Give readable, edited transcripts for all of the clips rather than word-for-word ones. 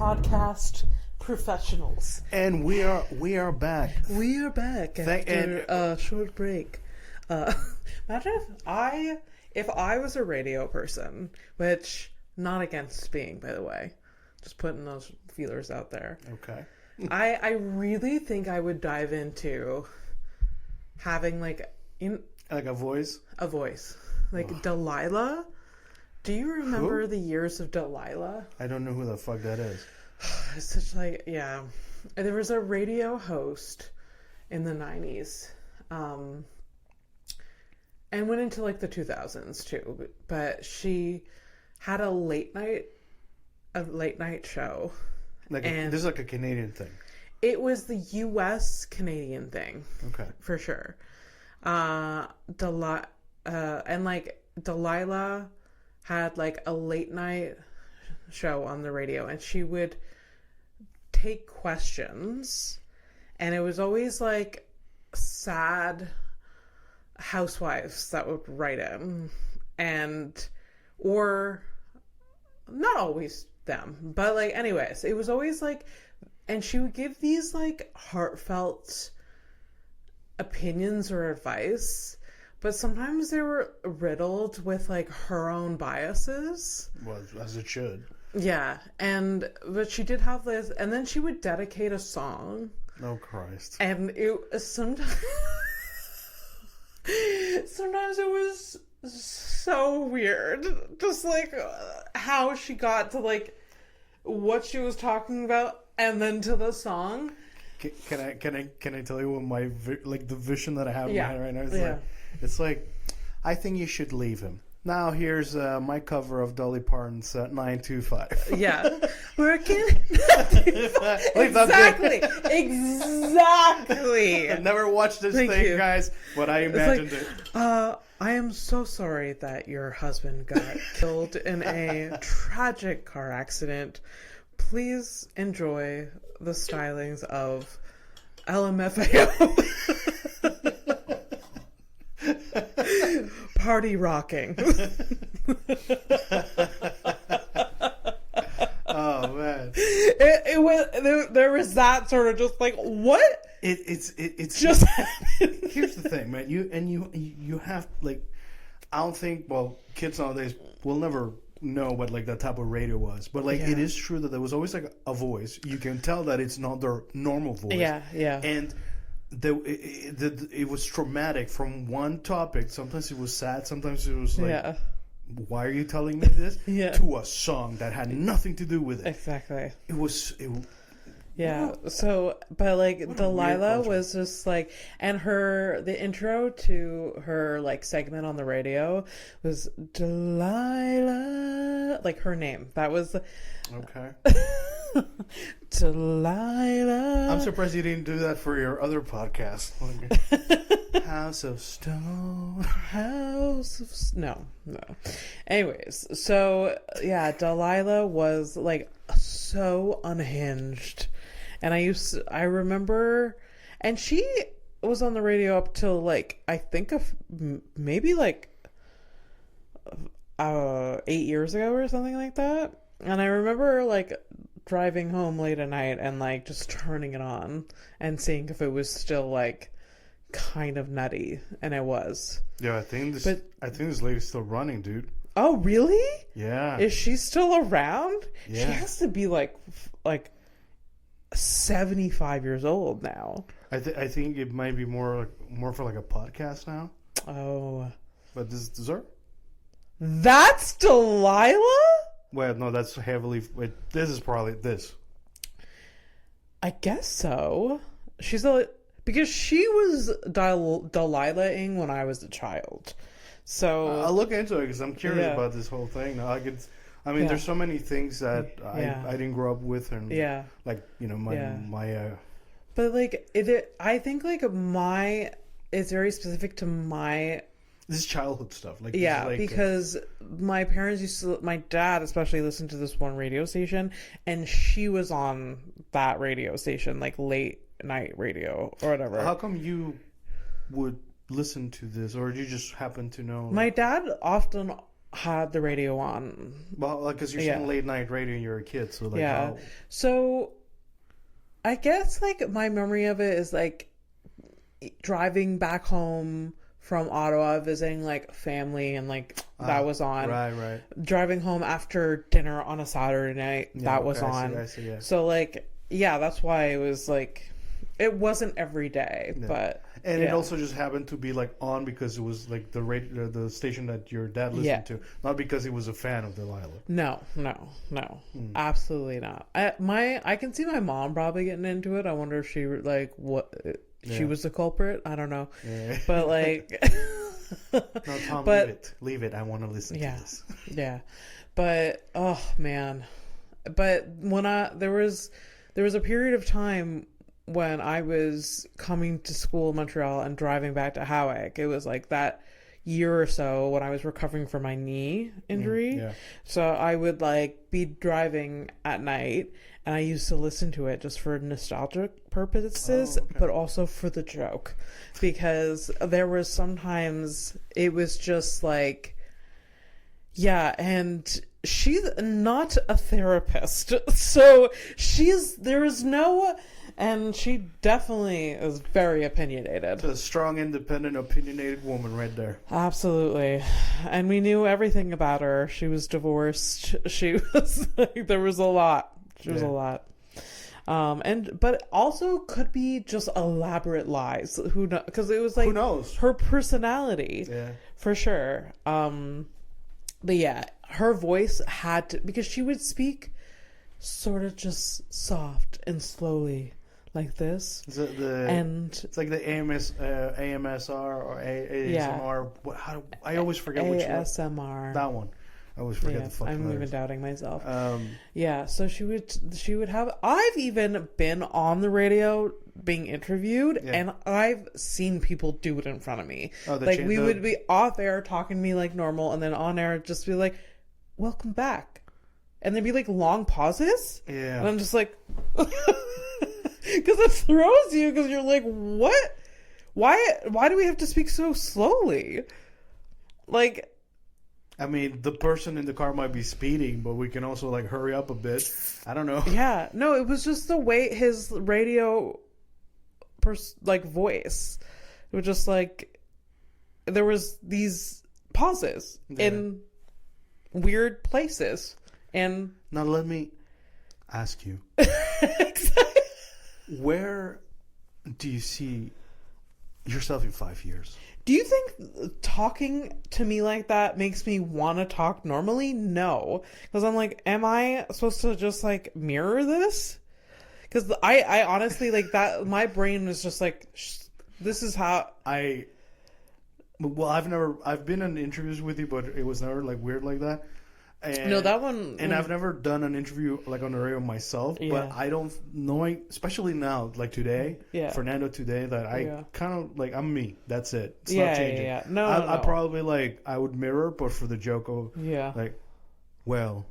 podcast professionals. And we are back. We are back after a short break. Imagine if I was a radio person, which not against being, by the way, just putting those feelers out there. Okay. I really think I would dive into having like a voice. Like Delilah. Do you remember the years of Delilah? I don't know who the fuck that is. It's such like, yeah. There was a radio host in the 90s. And went into like the 2000s too. But she had a late night show. This is like a Canadian thing. It was the US Canadian thing. Okay. For sure. And like Delilah had like a late night show on the radio, and she would take questions, and it was always like sad housewives that would write in, or not always them, but like anyways, it was always like, and she would give these like heartfelt opinions or advice, but sometimes they were riddled with like her own biases. Well, as it should. Yeah, but she did have this, and then she would dedicate a song. Oh Christ! And it sometimes it was so weird, just like how she got to like what she was talking about, and then to the song. Can I tell you what my the vision that I have in my head right now? It's like, I think you should leave him. Now here's my cover of Dolly Parton's 925. Yeah. Working 925. Exactly. I've never watched this thing, guys, but I imagined it. I am so sorry that your husband got killed in a tragic car accident. Please enjoy the stylings of LMFAO. Party rocking. Oh man! It was there was that sort of just like what? It's just. Here's the thing, man. You have like, I don't think kids nowadays will never know what like that type of radio was, but like it is true that there was always like a voice. You can tell that it's not their normal voice. Yeah. And it was traumatic from one topic. Sometimes it was sad. Sometimes it was like, why are you telling me this? To a song that had nothing to do with it. Exactly. Yeah. So, but like Delilah was just like, and the intro to her like segment on the radio was Delilah, like her name. That was okay. Delilah. I'm surprised you didn't do that for your other podcast. House of Stone. No. Anyways, so yeah, Delilah was like so unhinged. And I remember, and she was on the radio up till like, I think of maybe like 8 years ago or something like that. And I remember like driving home late at night and like just turning it on and seeing if it was still like kind of nutty, and it was. Yeah, I think this lady's still running, dude. Oh, really? Yeah. Is she still around? Yeah. She has to be like 75 years old now. I think it might be more for like a podcast now. Oh. But this is her? That's Delilah? Well, no, that's heavily. Wait, this is probably this. I guess so. Because she was Delilah-ing when I was a child. So I'll look into it because I'm curious about this whole thing. There's so many things that I didn't grow up with, and like my. But like I think like it's very specific to my. This is childhood stuff. Like because my parents my dad especially listened to this one radio station, and she was on that radio station, like late night radio or whatever. How come you would listen to this, or did you just happen to know? My dad often had the radio on. Well, because you're saying late night radio and you're a kid, so like how... So I guess like my memory of it is like driving back home from Ottawa, visiting like family, and like that was on. Right. Driving home after dinner on a Saturday night, that was on. I see, yeah. So like, yeah, that's why it was like, it wasn't every day, but. And it also just happened to be like on because it was like the radio, the station that your dad listened to, not because he was a fan of Delilah. No, absolutely not. I can see my mom probably getting into it. I wonder if she like she was the culprit. I don't know, but like, no, Tom, leave it. I want to listen to this. But oh man, but when there was a period of time when I was coming to school in Montreal and driving back to Howick. It was like that year or so when I was recovering from my knee injury. So I would like be driving at night, and I used to listen to it just for nostalgic purposes, but also for the joke, because there was sometimes it was just like, and she's not a therapist, so and she definitely is very opinionated. It's a strong, independent, opinionated woman right there. Absolutely. And we knew everything about her. She was divorced. She was like, there was a lot. She was a lot. But also could be just elaborate lies. Who knows? Because it was like, who knows? Her personality. Yeah. For sure. But yeah, her voice had to, because she would speak sort of just soft and slowly. Like this, it's like the AMSR or ASMR. I always forget which one. ASMR. That one. I always forget the fucking I'm letters. even doubting myself. So she would have. I've even been on the radio being interviewed, and I've seen people do it in front of me. We would be off air talking to me like normal, and then on air just be like, "Welcome back," and there'd be like long pauses. Yeah, and I'm just like. Because it throws you, because you're like, what? Why do we have to speak so slowly? Like, I mean, the person in the car might be speeding, but we can also like hurry up a bit. I don't know. Yeah, no, it was just the way his radio, voice. It was just like there was these pauses in weird places, and now let me ask you. Where do you see yourself in 5 years? Do you think talking to me like that makes me want to talk normally? No. Because I'm like, am I supposed to just like mirror this? Because I honestly like that. My brain was just like, this is how I've been in interviews with you, but it was never like weird like that. And, no, that one. And I've never done an interview like on the radio myself, but I don't know, especially now, like today, Fernando today, that I kind of like, I'm me. That's it. It's not changing. No, I probably like, I would mirror, but for the joke of, like, well,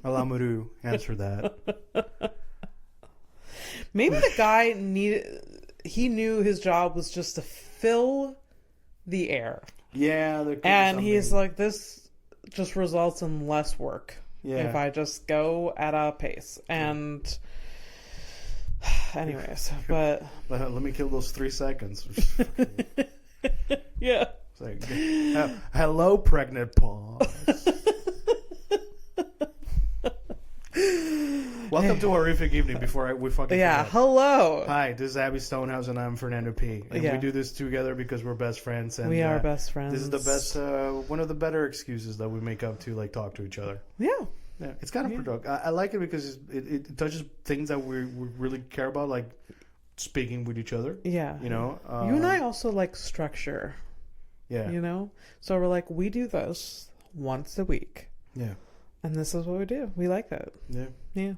Alamuru, answer that. Maybe the guy he knew his job was just to fill the air. Yeah. And he's like, this just results in less work if I just go at a pace. And anyways, but let me kill those 3 seconds. Yeah. It's like, hello, pregnant pause. Welcome to Horrific Evening before we fucking forget. Hello. Hi, this is Abby Stonehouse and I'm Fernando P. And we do this together because we're best friends. And we are best friends. This is the best, one of the better excuses that we make up to like talk to each other. Yeah. It's kind of productive. I like it because it touches things that we really care about, like speaking with each other. Yeah. You know? You and I also like structure. Yeah. You know? So we're like, we do this once a week. Yeah. And this is what we do. We like that. Yeah. Yeah.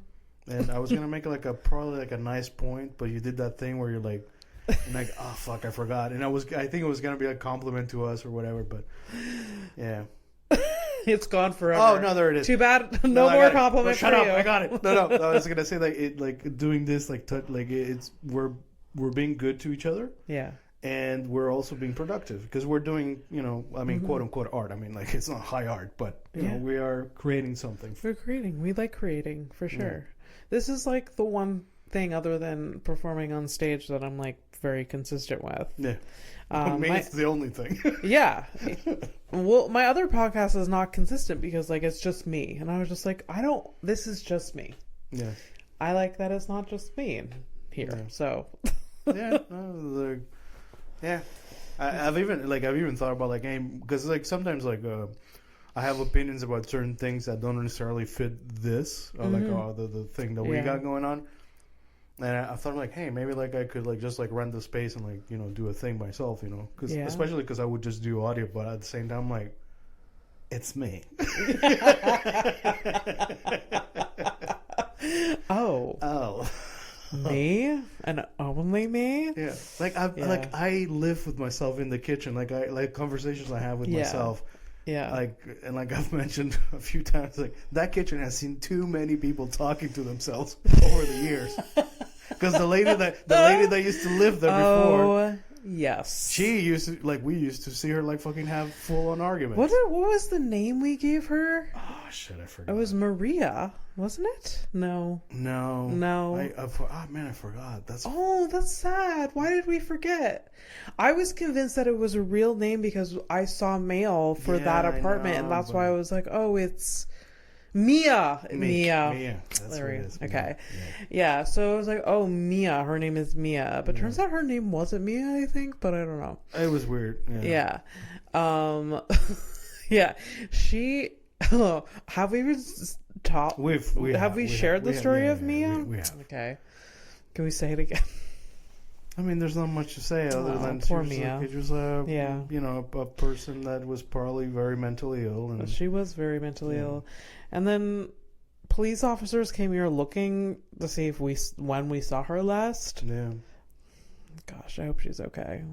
And I was gonna make like probably a nice point, but you did that thing where you're like, oh fuck, I forgot. And I think it was gonna be a compliment to us or whatever, but yeah. It's gone forever. Oh no, there it is. Too bad. No more compliment for shut up, you. I got it. No. I was gonna say like doing this like it's we're being good to each other. Yeah. and we're also being productive because we're doing, quote unquote art. I mean, like, it's not high art, but you know, we are creating something. We're creating. We like creating for sure. This is like the one thing other than performing on stage that I'm like very consistent with. Yeah. It's the only thing. Yeah. Well, my other podcast is not consistent because like it's just me, and I was just like, this is just me. Yeah. I like that it's not just me here. So. Yeah. I've even thought about like, because like sometimes like I have opinions about certain things that don't necessarily fit this or like the thing that we got going on. And I thought like, hey, maybe like I could like just like rent the space and like, you know, do a thing myself, you know, especially because I would just do audio, but at the same time, I'm like, it's me. Oh. Me and only me. Yeah, like I live with myself in the kitchen. Like I like conversations I have with myself. Yeah, like I've mentioned a few times, like that kitchen has seen too many people talking to themselves over the years. Because the lady that used to live there before, yes, she used to we used to see her like fucking have full on arguments. What was the name we gave her? Oh shit, I forgot. It was Maria, wasn't it? No. I forgot. That's sad. Why did we forget? I was convinced that it was a real name because I saw mail for that apartment, and that's why I was like, oh, it's Mia. That's what it is. Okay. Yeah. So I was like, oh, Mia. Her name is Mia. But turns out her name wasn't Mia, I think. But I don't know. It was weird. Yeah. Yeah. She... have we even talked... Have we shared the story of Mia? We have. Okay. Can we say it again? I mean, there's not much to say other than poor Mia. It was a person that was probably very mentally ill. And she was very mentally ill. And then police officers came here looking to see when we saw her last. Yeah. Gosh, I hope she's okay.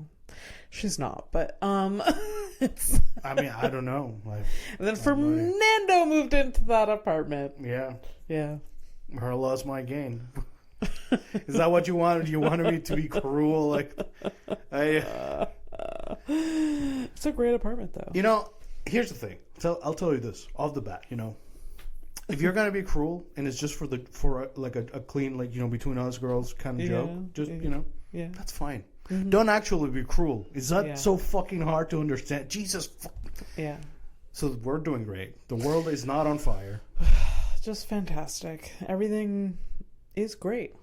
She's not, but I mean, I don't know. And then Fernando moved into that apartment. Yeah. Her loss, my gain. Is that what you wanted? You wanted me to be cruel? It's a great apartment, though. You know, here's the thing. So I'll tell you this off the bat. You know, if you're gonna be cruel and it's just for a clean between us girls kind of joke, just that's fine. Mm-hmm. Don't actually be cruel. Is that so fucking hard to understand? Jesus. Yeah. So we're doing great. The world is not on fire. Just fantastic. Everything is great.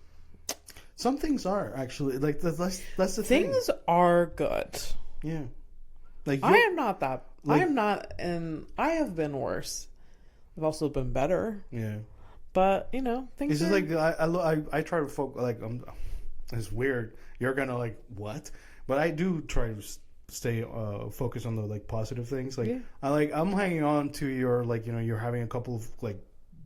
Some things are actually that's the thing. Things are good. Yeah. I am not that. I am not, and I have been worse. I've also been better. Yeah. But things. It's just I try to focus. It's weird. You're gonna what? But I do try to stay focused on the positive things. I'm hanging on to your you're having a couple of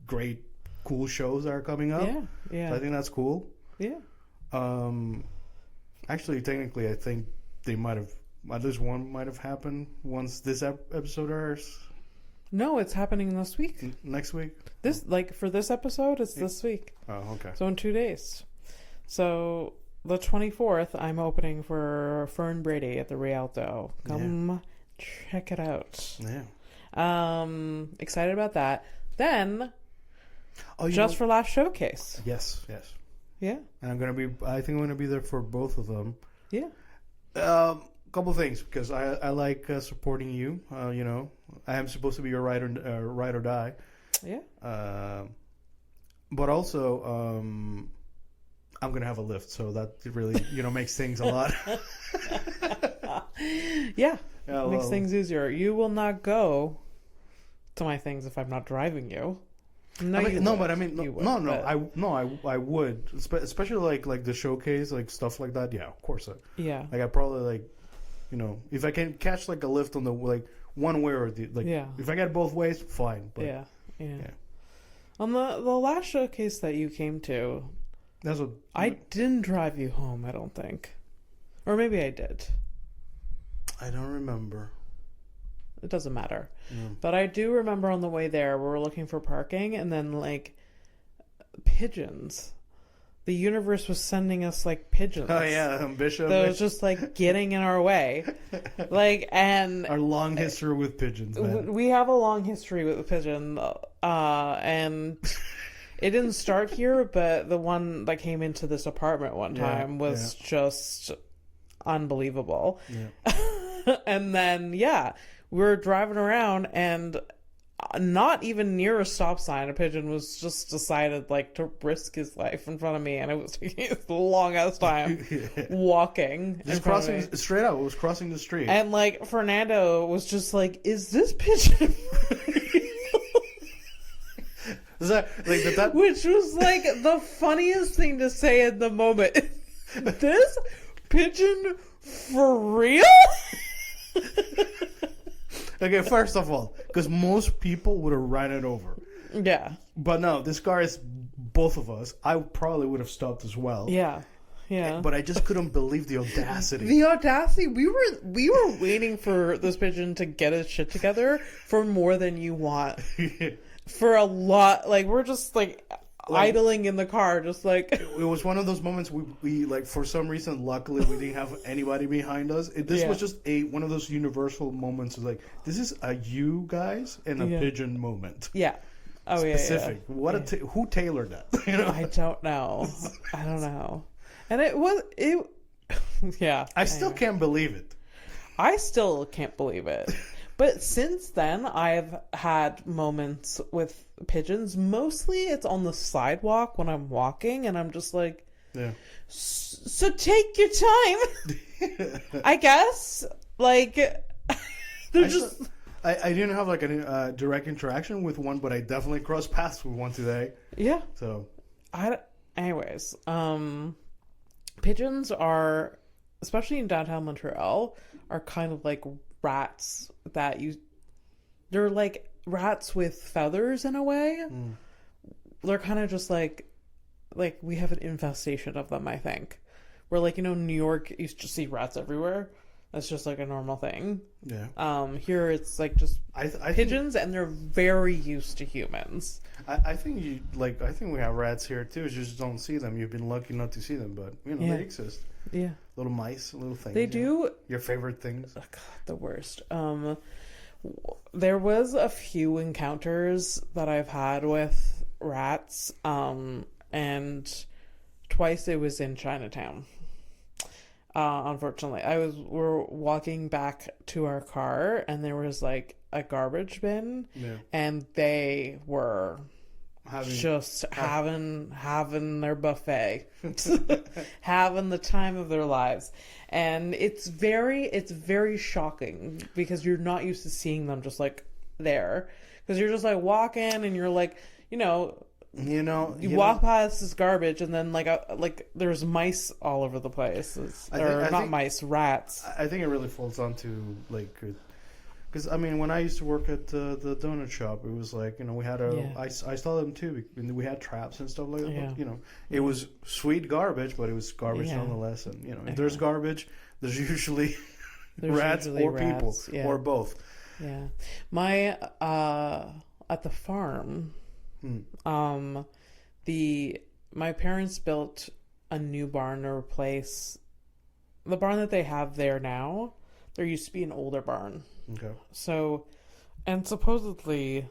great cool shows that are coming up. Yeah. So I think that's cool. Yeah. Actually, technically, I think they might have at least one might have happened once this episode airs. No, it's happening this week. Next week. This for this episode, it's this week. Oh, okay. So in 2 days. So the 24th, I'm opening for Fern Brady at the Rialto. Come check it out. Yeah. Excited about that. Then, Just for Laughs Showcase. Yes. Yeah. And I think I'm gonna be there for both of them. Yeah. Couple things because I like supporting you. I am supposed to be your ride or die. Yeah. But also, I'm gonna have a lift, so that really makes things a lot. Yeah, makes things easier. You will not go to my things if I'm not driving you. No, I would, especially like the showcase, stuff like that. Yeah, of course. I probably if I can catch a lift on the one way or the if I get both ways, fine. But, yeah. On the last showcase that you came to, I didn't drive you home. I don't think, or maybe I did. I don't remember. It doesn't matter. But I do remember on the way there, we were looking for parking, and then pigeons. the universe was sending us like pigeons. Oh yeah, Bishop. That was just like getting in our way. Like, and our long history with pigeons, man. We have a long history with the pigeon, and it didn't start here, but the one that came into this apartment one time was just unbelievable. Yeah. And then, we were driving around, and not even near a stop sign, a pigeon was just decided like to risk his life in front of me, and it was taking a long ass time walking. Just crossing straight out. It was crossing the street, and like Fernando was just like, "Is this pigeon?" Is that like that? Which was like the funniest thing to say in the moment. This pigeon for real? Okay, first of all, because most people would have ran it over. Yeah. But no, this car is both of us. I probably would have stopped as well. Yeah. Yeah. But I just couldn't believe the audacity. The audacity. We were waiting for this pigeon to get his shit together for more than you want. For a lot. Like, we're just like idling in the car, just like it was one of those moments we like, for some reason, luckily we didn't have anybody behind us. This was just one of those universal moments of like, this is a you guys and a pigeon moment. Yeah. Oh, specific. Who tailored that? You know? I don't know. And it was I still can't believe it. I still can't believe it. But since then, I've had moments with pigeons. Mostly it's on the sidewalk when I'm walking, and I'm just like, so take your time, I guess. Like, they're I didn't have like a direct interaction with one, but I definitely crossed paths with one today. Yeah. So, anyways, pigeons are, especially in downtown Montreal, are kind of like rats they're like rats with feathers in a way. They're kind of just like we have an infestation of them, I think. Where, like, New York, you just see rats everywhere. That's just like a normal thing. Yeah. Here it's like just pigeons, and they're very used to humans. I think I think we have rats here too. You just don't see them. You've been lucky not to see them, but they exist. Yeah. Little mice, little things. They do. Your favorite things? Oh, God, the worst. There was a few encounters that I've had with rats, and twice it was in Chinatown. Unfortunately, we're walking back to our car, and there was like a garbage bin, and they were having their buffet, having the time of their lives. And it's very shocking because you're not used to seeing them just like there, because you're just like walking and you're like, you walk past this garbage, and then like there's mice all over the place. Rats. I think it really falls onto like, because when I used to work at the donut shop, it was like, we had I saw them too. We had traps and stuff like that. Yeah. But, it was sweet garbage, but it was garbage nonetheless. And if there's garbage, there's usually rats or people or both. Yeah, my at the farm. My parents built a new barn to replace the barn that they have there now. There used to be an older barn. Okay. So, and supposedly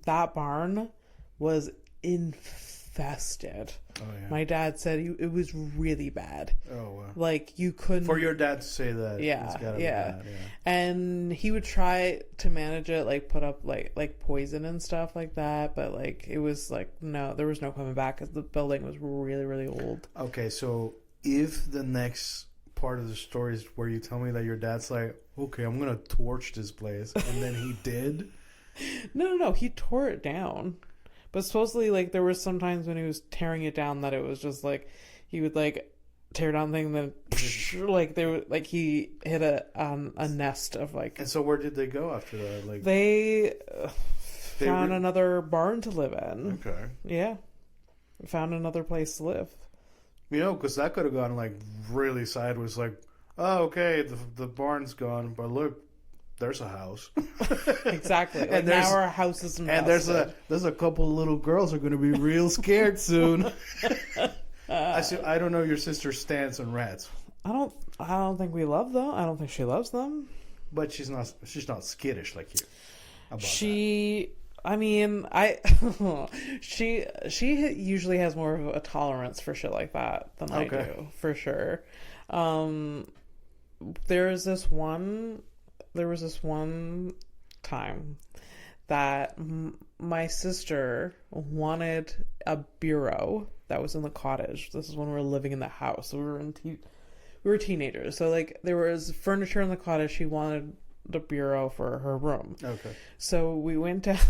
that barn was infested. Oh, yeah. My dad said it was really bad. Oh, wow. Like, you couldn't... For your dad to say that. Yeah, it's gotta be bad, yeah. And he would try to manage it, like put up like poison and stuff like that, but like it was like, no, there was no coming back because the building was really, really old. Okay, so if the next part of the story is where you tell me that your dad's like, okay, I'm gonna torch this place, and then he did. No, he tore it down. But supposedly, like, there was some times when he was tearing it down that it was just like he would like tear down thing, then like he hit a nest of like. And so where did they go after that? Like, they found another barn to live in. Okay. Yeah, found another place to live. Because that could have gone like really sideways. Like, oh, okay, the barn's gone, but look, there's a house. Exactly. And now our house is infested. And there's a couple little girls are going to be real scared soon. I don't know your sister's stance on rats, I don't think we love them. I don't think she loves them. but she's not skittish like you. About I mean, she usually has more of a tolerance for shit like that than I do, for sure. There was this one time that my sister wanted a bureau that was in the cottage. This is when we were living in the house. We were teenagers, so like there was furniture in the cottage. She wanted the bureau for her room. Okay. So we went down.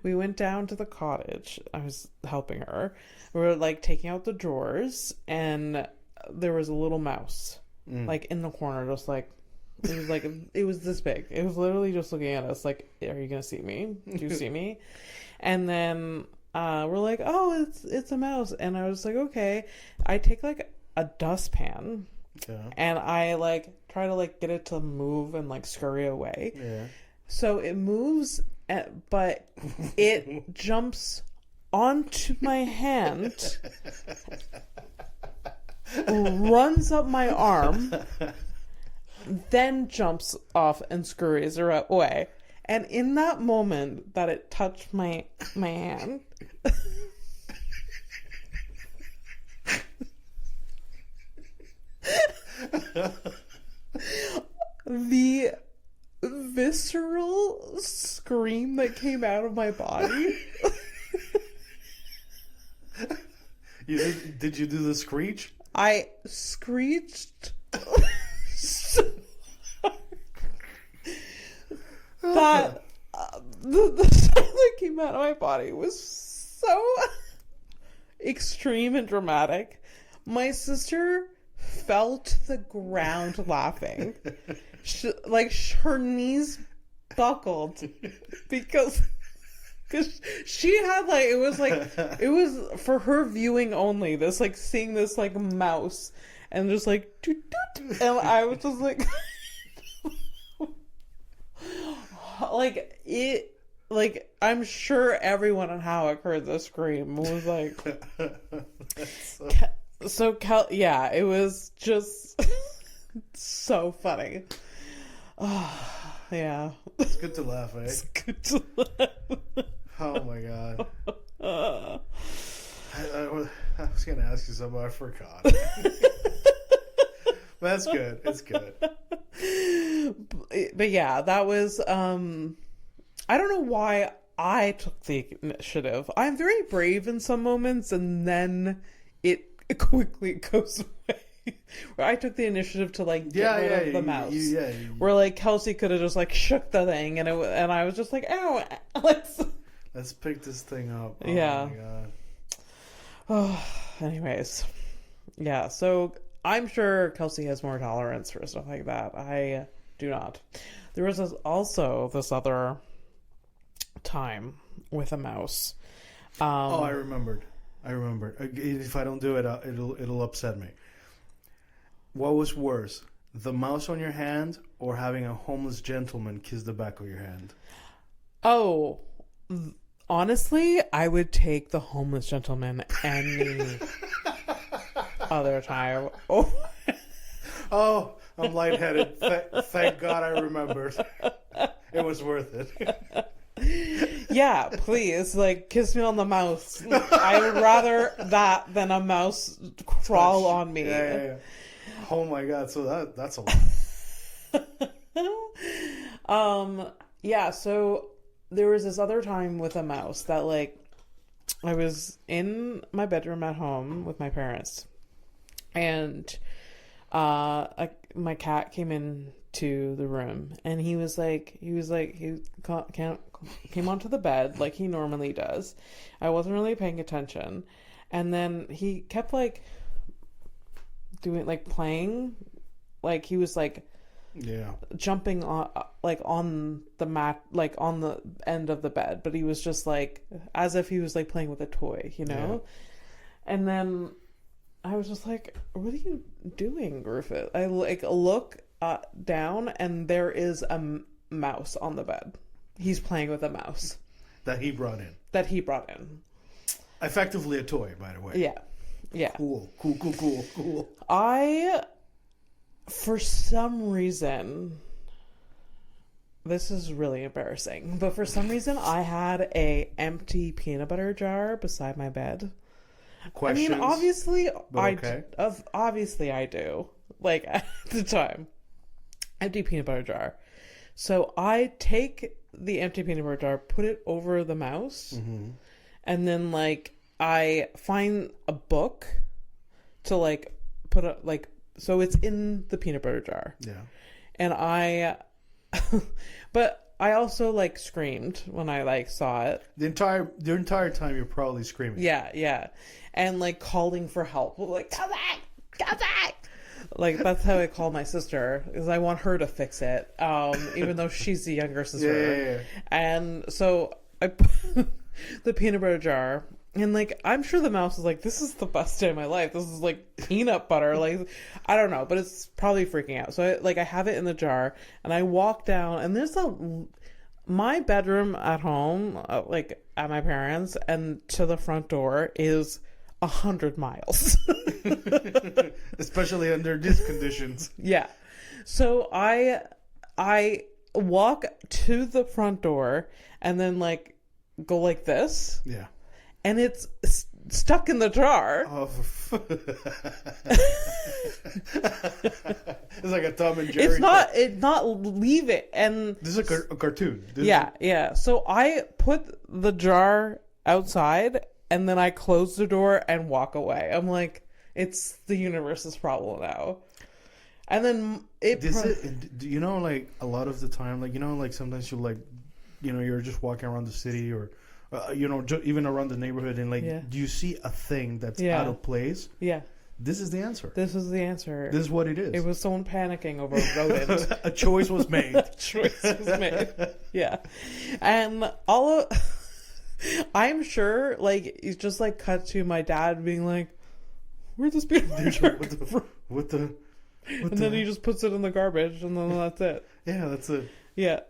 We went down to the cottage. I was helping her. We were like taking out the drawers, and there was a little mouse, like in the corner, just like it was this big. It was literally just looking at us, like, "Are you gonna see me? Do you see me?" And then we're like, "Oh, it's a mouse," and I was like, "Okay." I take like a dustpan, and I like try to like get it to move and like scurry away. Yeah. So it moves, but it jumps onto my hand, runs up my arm, then jumps off and scurries away. And in that moment that it touched my hand, the visceral scream that came out of my body. Did you do the screech? I screeched so hard that the sound that came out of my body was so extreme and dramatic. My sister fell to the ground laughing. Her knees buckled because she had like it was for her viewing only, this like seeing this like mouse and just like doot, doot, and I was just like like it, like I'm sure everyone in Howick heard the scream. It was like yeah, it was just so funny. Oh, yeah. It's good to laugh, eh? It's good to laugh. Oh my god. I was gonna ask you something, I forgot. That's good. It's good. But yeah, that was I don't know why I took the initiative. I'm very brave in some moments, and then it quickly goes away. Where I took the initiative to like get rid of the mouse. Where like Kelsey could have just like shook the thing, and I was just like, ow, let's pick this thing up. Oh yeah. My god. Oh, anyways, yeah. So I'm sure Kelsey has more tolerance for stuff like that. I do not. There was also this other time with a mouse. I remembered. If I don't do it, it'll upset me. What was worse, the mouse on your hand or having a homeless gentleman kiss the back of your hand? Oh, honestly, I would take the homeless gentleman any other time. Oh, I'm lightheaded. Thank God I remembered. It was worth it. Yeah, please, like, kiss me on the mouse. I would rather that than a mouse crawl on me. Yeah. Oh my god, so that's a lot. Yeah, so there was this other time with a mouse that, like, I was in my bedroom at home with my parents, and my cat came into the room, and he came onto the bed like he normally does. I wasn't really paying attention, and then he kept like doing like playing, like he was like jumping on the mat, like on the end of the bed, but he was just like as if he was like playing with a toy, you know. And then I was just like, what are you doing, Griffith? I like look down, and there is a mouse on the bed. He's playing with a mouse that he brought in. Effectively a toy, by the way. Yeah. Yeah. Cool. For some reason, this is really embarrassing, but for some reason I had a empty peanut butter jar beside my bed. Questions? I mean, obviously, okay. obviously I do. Like, at the time. Empty peanut butter jar. So I take the empty peanut butter jar, put it over the mouse, and then, like, I find a book to, like, put a, like, so it's in the peanut butter jar. Yeah. And but I also, like, screamed when I, like, saw it. The entire time you're probably screaming. Yeah. And, like, calling for help. Like, come back! Like, that's how I call my sister, because I want her to fix it, even though she's the younger sister. Yeah. And so I put the peanut butter jar, and, like, I'm sure the mouse is like, this is the best day of my life. This is, like, peanut butter. Like, I don't know, but it's probably freaking out. So, I have it in the jar, and I walk down, and there's my bedroom at home, like, at my parents', and to the front door is 100 miles. Especially under these conditions. Yeah. So I walk to the front door and then, like, go like this. Yeah. And it's stuck in the jar. Oh. It's like a Tom and Jerry. It's not leave it. And this is a cartoon. Yeah. So I put the jar outside and then I close the door and walk away. I'm like, it's the universe's problem now. And then you know, like, a lot of the time, like, you know, like, sometimes you, like, you know, you're just walking around the city or, you know, even around the neighborhood, and, like, do you see a thing that's out of place? Yeah. This is the answer. This is the answer. This is what it is. It was someone panicking over a rodent. A choice was made. Yeah. And I'm sure, like, it's just, like, cut to my dad being like, where'd this peanut butter jar come from? And then he just puts it in the garbage, and then that's it. Yeah, that's it. Yeah.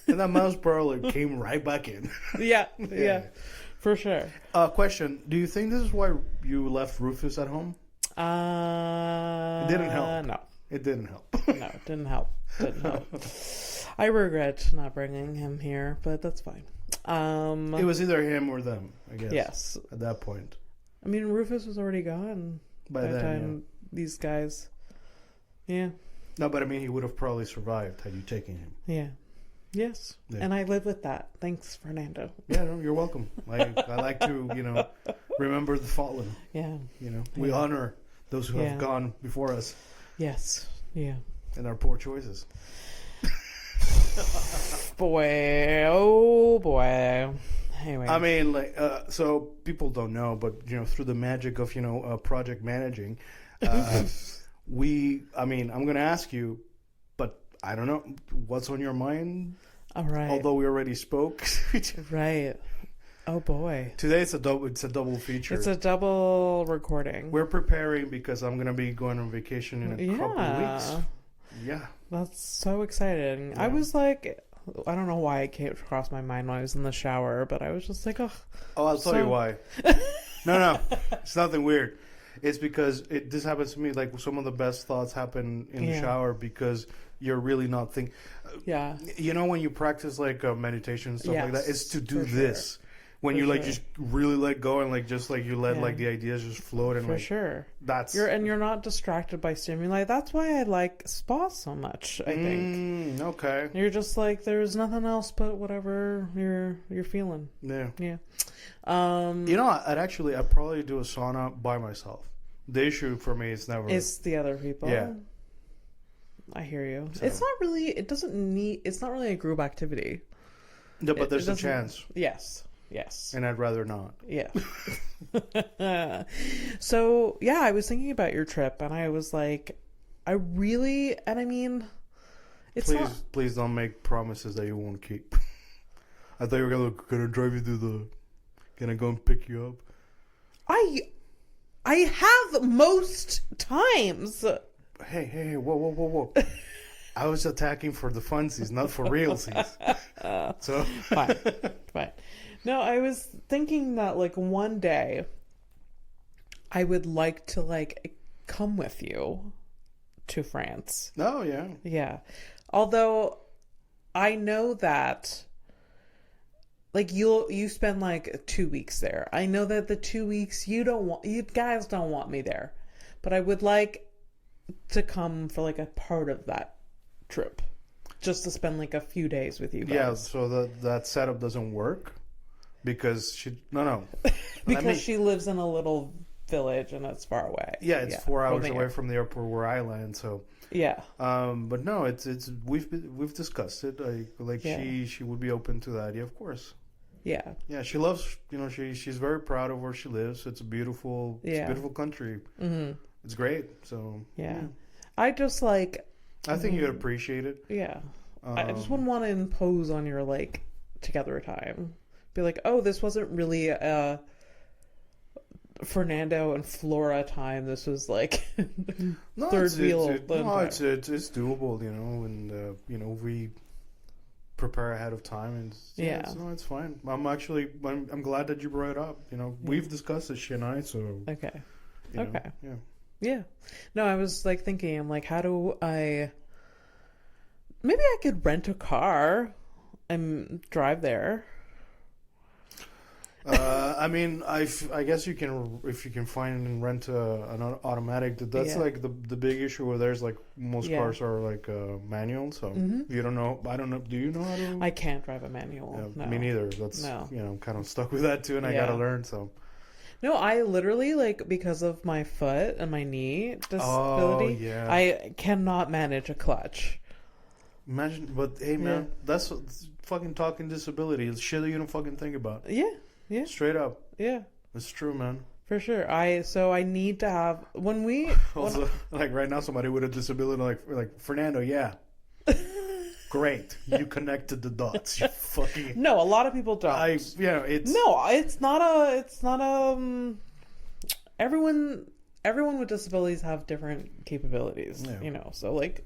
And that mouse probably came right back in. Yeah, for sure. Question: do you think this is why you left Rufus at home? It didn't help. No. It didn't help. No, it didn't help. I regret not bringing him here, but that's fine. It was either him or them, I guess. Yes. At that point. I mean, Rufus was already gone by the time these guys. Yeah. No, but I mean, he would have probably survived had you taken him. Yeah. Yes. Yeah. And I live with that. Thanks, Fernando. Yeah, no, you're welcome. I like to, you know, remember the fallen. Yeah. You know, we honor those who have gone before us. Yes. Yeah. And our poor choices. Boy. Oh, boy. Anyway. I mean, like, so people don't know, but, you know, through the magic of, you know, project managing, I'm going to ask you, but I don't know, what's on your mind? All right. Although we already spoke. Right. Oh, boy. Today it's a double feature. It's a double recording. We're preparing because I'm going to be going on vacation in a couple of weeks. Yeah. That's so exciting. Yeah. I was like, I don't know why it came across my mind when I was in the shower, but I was just like, I'll tell you why. No, it's nothing weird. It's because this happens to me. Like, some of the best thoughts happen in the shower because you're really not thinking. Yeah. You know, when you practice, like, meditation and stuff like that, it's to do this. Sure. When you like just really let go and like just like you let like the ideas just float and for like sure. You're not distracted by stimuli. That's why I like spa so much. I think. Okay. You're just like there's nothing else but whatever you're feeling. Yeah. Yeah. You know, I'd probably do a sauna by myself. The issue for me is never. It's the other people. Yeah. I hear you. So. It's not really a group activity. No, but there's a chance. Yes. And I'd rather not. Yeah. So, yeah, I was thinking about your trip and I was like, Please don't make promises that you won't keep. I thought you were gonna drive you to gonna go and pick you up. I have most times. Hey, whoa. I was attacking for the funsies, not for realsies. So fine. No, I was thinking that like one day I would like to like come with you to France. Oh yeah. Yeah. Although I know that like you spend like 2 weeks there. I know that the 2 weeks you guys don't want me there. But I would like to come for like a part of that trip. Just to spend like a few days with you guys. Yeah, so that setup doesn't work because no. Because she lives in a little village and it's far away. Yeah, it's 4 hours away airport. from the airport where I land, so Yeah. but no, it's we've discussed it. She would be open to that. Yeah, of course. Yeah. Yeah, she loves, she's very proud of where she lives. It's a beautiful country. Mm-hmm. It's great. So yeah. I just like. I think you'd appreciate it. Yeah. I just wouldn't want to impose on your like together time. Be like, oh, this wasn't really a Fernando and Flora time. This was like third wheel. It's doable, and we prepare ahead of time, and it's fine. I'm glad that you brought it up. We've discussed this, she and I. So okay. Yeah. Yeah. No, I was like thinking, I'm like, how do I... Maybe I could rent a car and drive there. I guess you can, if you can find and rent an automatic. That's like the big issue where there's like most cars are like manual. So you don't know. I don't know. Do you know how to? I can't drive a manual. Yeah, no. Me neither. That's I'm kind of stuck with that too, and I gotta learn. So. No, I literally, like, because of my foot and my knee disability, I cannot manage a clutch. Imagine, but hey, man, that's fucking talking disability. It's shit that you don't fucking think about. Yeah. Straight up. Yeah. It's true, man. For sure. So I need to have, Also, like right now, somebody with a disability, like Fernando, great. You connected the dots. You fucking... No, a lot of people don't. Everyone with disabilities have different capabilities, so like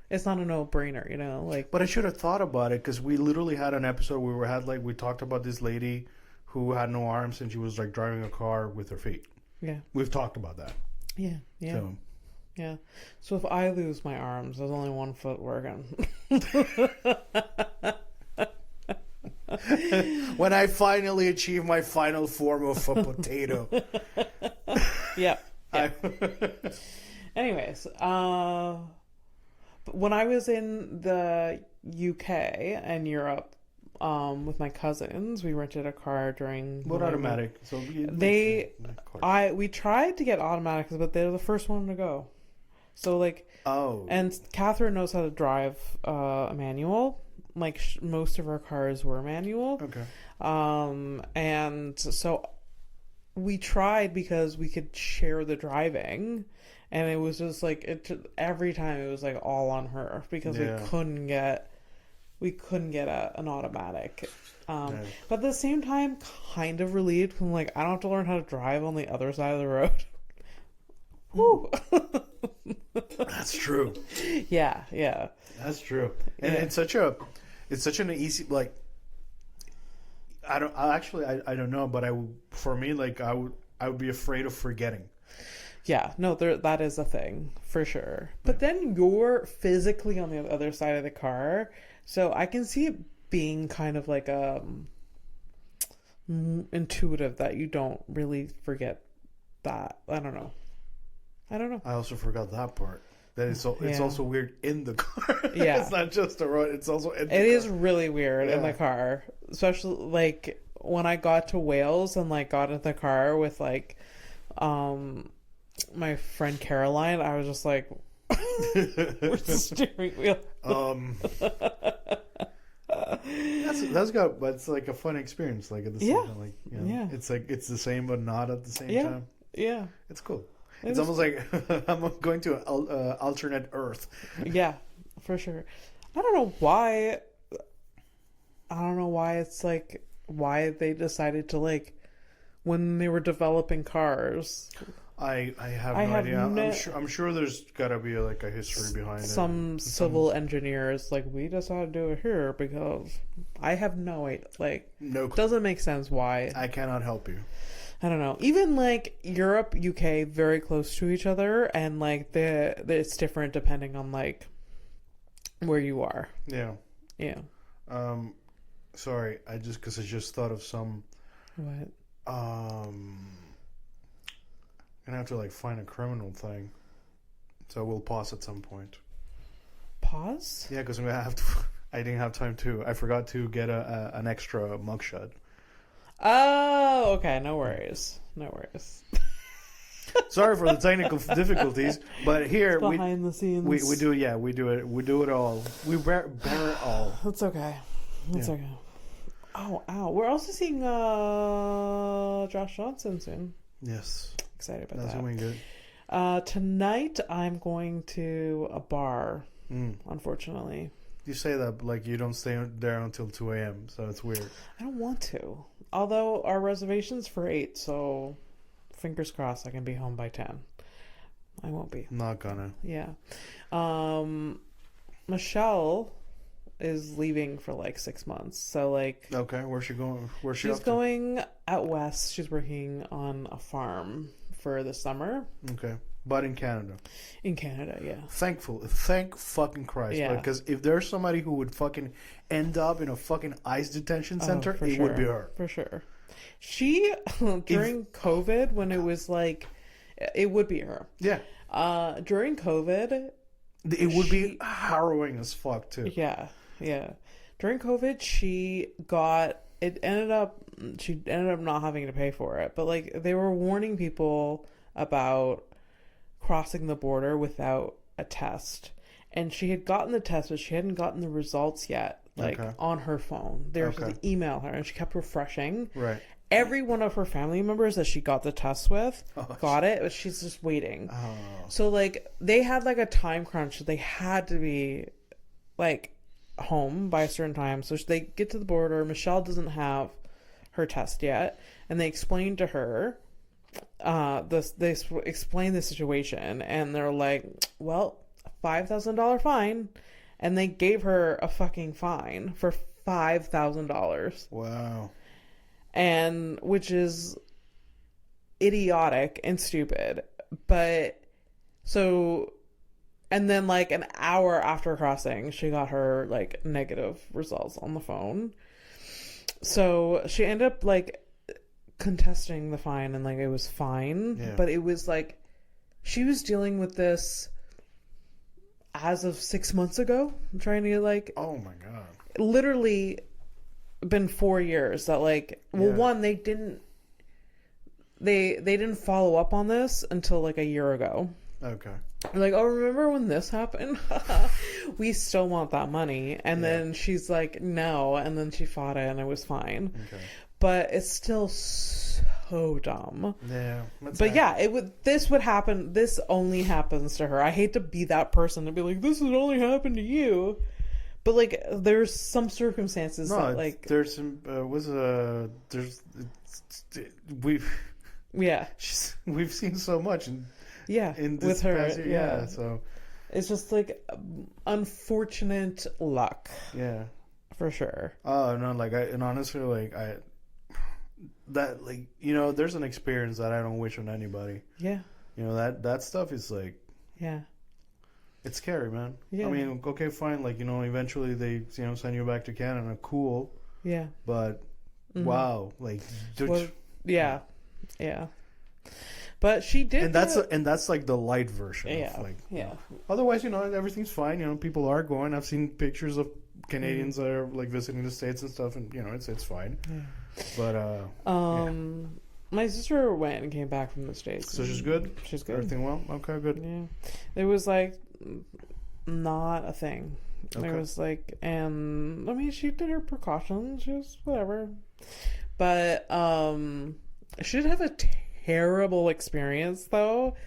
it's not a no-brainer, like. But I should have thought about it, because we literally had an episode where we talked about this lady who had no arms and she was like driving a car with her feet. Yeah. We've talked about that. Yeah. So. Yeah. So if I lose my arms, there's only one foot working. When I finally achieve my final form of a potato. Yeah. Anyways, when I was in the UK and Europe, with my cousins, we rented a car during... What automatic? So we tried to get automatics, but they're the first one to go. So like, and Catherine knows how to drive a manual. Like most of our cars were manual. Okay. And so we tried because we could share the driving, and it was just like every time it was like all on her because we couldn't get an automatic. But at the same time, kind of relieved. I'm like, I don't have to learn how to drive on the other side of the road. Woo. That's true. Yeah. That's true. And it's such an easy, like, I don't know, but I would be afraid of forgetting. Yeah, no, that is a thing for sure. But then you're physically on the other side of the car, so I can see it being kind of like intuitive that you don't really forget that. I don't know. I also forgot that part. That it's also weird in the car. Yeah. It's not just the road, it's also in the car. It is really weird in the car. Especially like when I got to Wales and like got into the car with like my friend Caroline, I was just like, where's the steering wheel? But it's like a fun experience. Like at the same time, like it's like it's the same but not at the same time. Yeah, it's cool. It's almost like I'm going to an alternate Earth. Yeah, for sure. I don't know why it's like why they decided to like when they were developing cars. I have no idea. I'm sure there's got to be like a history behind it. Some civil engineers like we decided to do it here because I have no idea. Like, no, doesn't make sense why. I cannot help you. I don't know. Even like Europe, UK, very close to each other, and like it's different depending on like where you are. Yeah. Yeah. Sorry, I just thought of some. What? Gonna have to like find a criminal thing, so we'll pause at some point. Pause? Yeah, because I'm gonna have to. I didn't have time to. I forgot to get an extra mugshot. Oh, okay. No worries. No worries. Sorry for the technical difficulties, but here Behind the scenes. we do. Yeah, we do it. We do it all. We bear it all. That's okay. That's okay. Oh, ow. We're also seeing Josh Johnson soon. Yes. Excited about That's that. going good. Tonight I'm going to a bar, unfortunately. You say that like you don't stay there until 2 a.m., so it's weird. I don't want to. Although our reservation's for 8, so fingers crossed I can be home by 10. I won't be. Not gonna. Yeah. Michelle is leaving for like 6 months. So like Okay, where's she going? Where's she she's off to? going out west. She's working on a farm for the summer. Okay. But in Canada. In Canada, yeah. Thank fucking Christ. Yeah. Because if there's somebody who would fucking end up in a fucking ICE detention center, for it sure. would be her. For sure. She, during COVID, when it was like, it would be her. Yeah. During COVID, It would be harrowing as fuck, too. yeah, yeah. During COVID, she ended up not having to pay for it. But like, they were warning people about crossing the border without a test. And she had gotten the test, but she hadn't gotten the results yet, like on her phone. They were supposed to email her, and she kept refreshing. Right. Every one of her family members that she got the test with got it, but she's just waiting. Oh. So like they had like a time crunch. So they had to be like home by a certain time. So they get to the border. Michelle doesn't have her test yet, and they explained to her they explained the situation, and they're like, well, $5,000 fine, and they gave her a fucking fine for $5,000. Wow. And which is idiotic and stupid. But so, and then like an hour after crossing, she got her like negative results on the phone. So she ended up like contesting the fine, and like it was fine. Yeah. But it was like she was dealing with this as of 6 months ago, trying to like, oh my god, literally been 4 years that like, well, one, they didn't follow up on this until like a year ago. Okay. Like, oh, remember when this happened? We still want that money. And then she's like, no, and then she fought it and it was fine. Okay. But it's still so dumb. Yeah. But yeah, this would happen. This only happens to her. I hate to be that person to be like, this would only happen to you. But like, there's some circumstances that like there's some we've seen so much in this with her past year, so it's just like unfortunate luck. Yeah, for sure. Oh no, like and honestly, like that, like, you know, there's an experience that I don't wish on anybody. Yeah, you know, that stuff is like, yeah. It's scary, man. Yeah. I mean, okay, fine. Like, you know, eventually they, you know, send you back to Canada. Cool. Yeah. But, wow. Like, yeah. But she did. And that's like the light version. Yeah. Of, like, yeah. Otherwise, you know, everything's fine. You know, people are going. I've seen pictures of Canadians that are, like, visiting the States and stuff. And, you know, it's fine. Yeah. But, my sister went and came back from the States. So she's good? She's good. Everything well? Okay, good. Yeah. It was like not a thing. Okay. It was like, and I mean, she did her precautions. She was whatever. But she did have a terrible experience though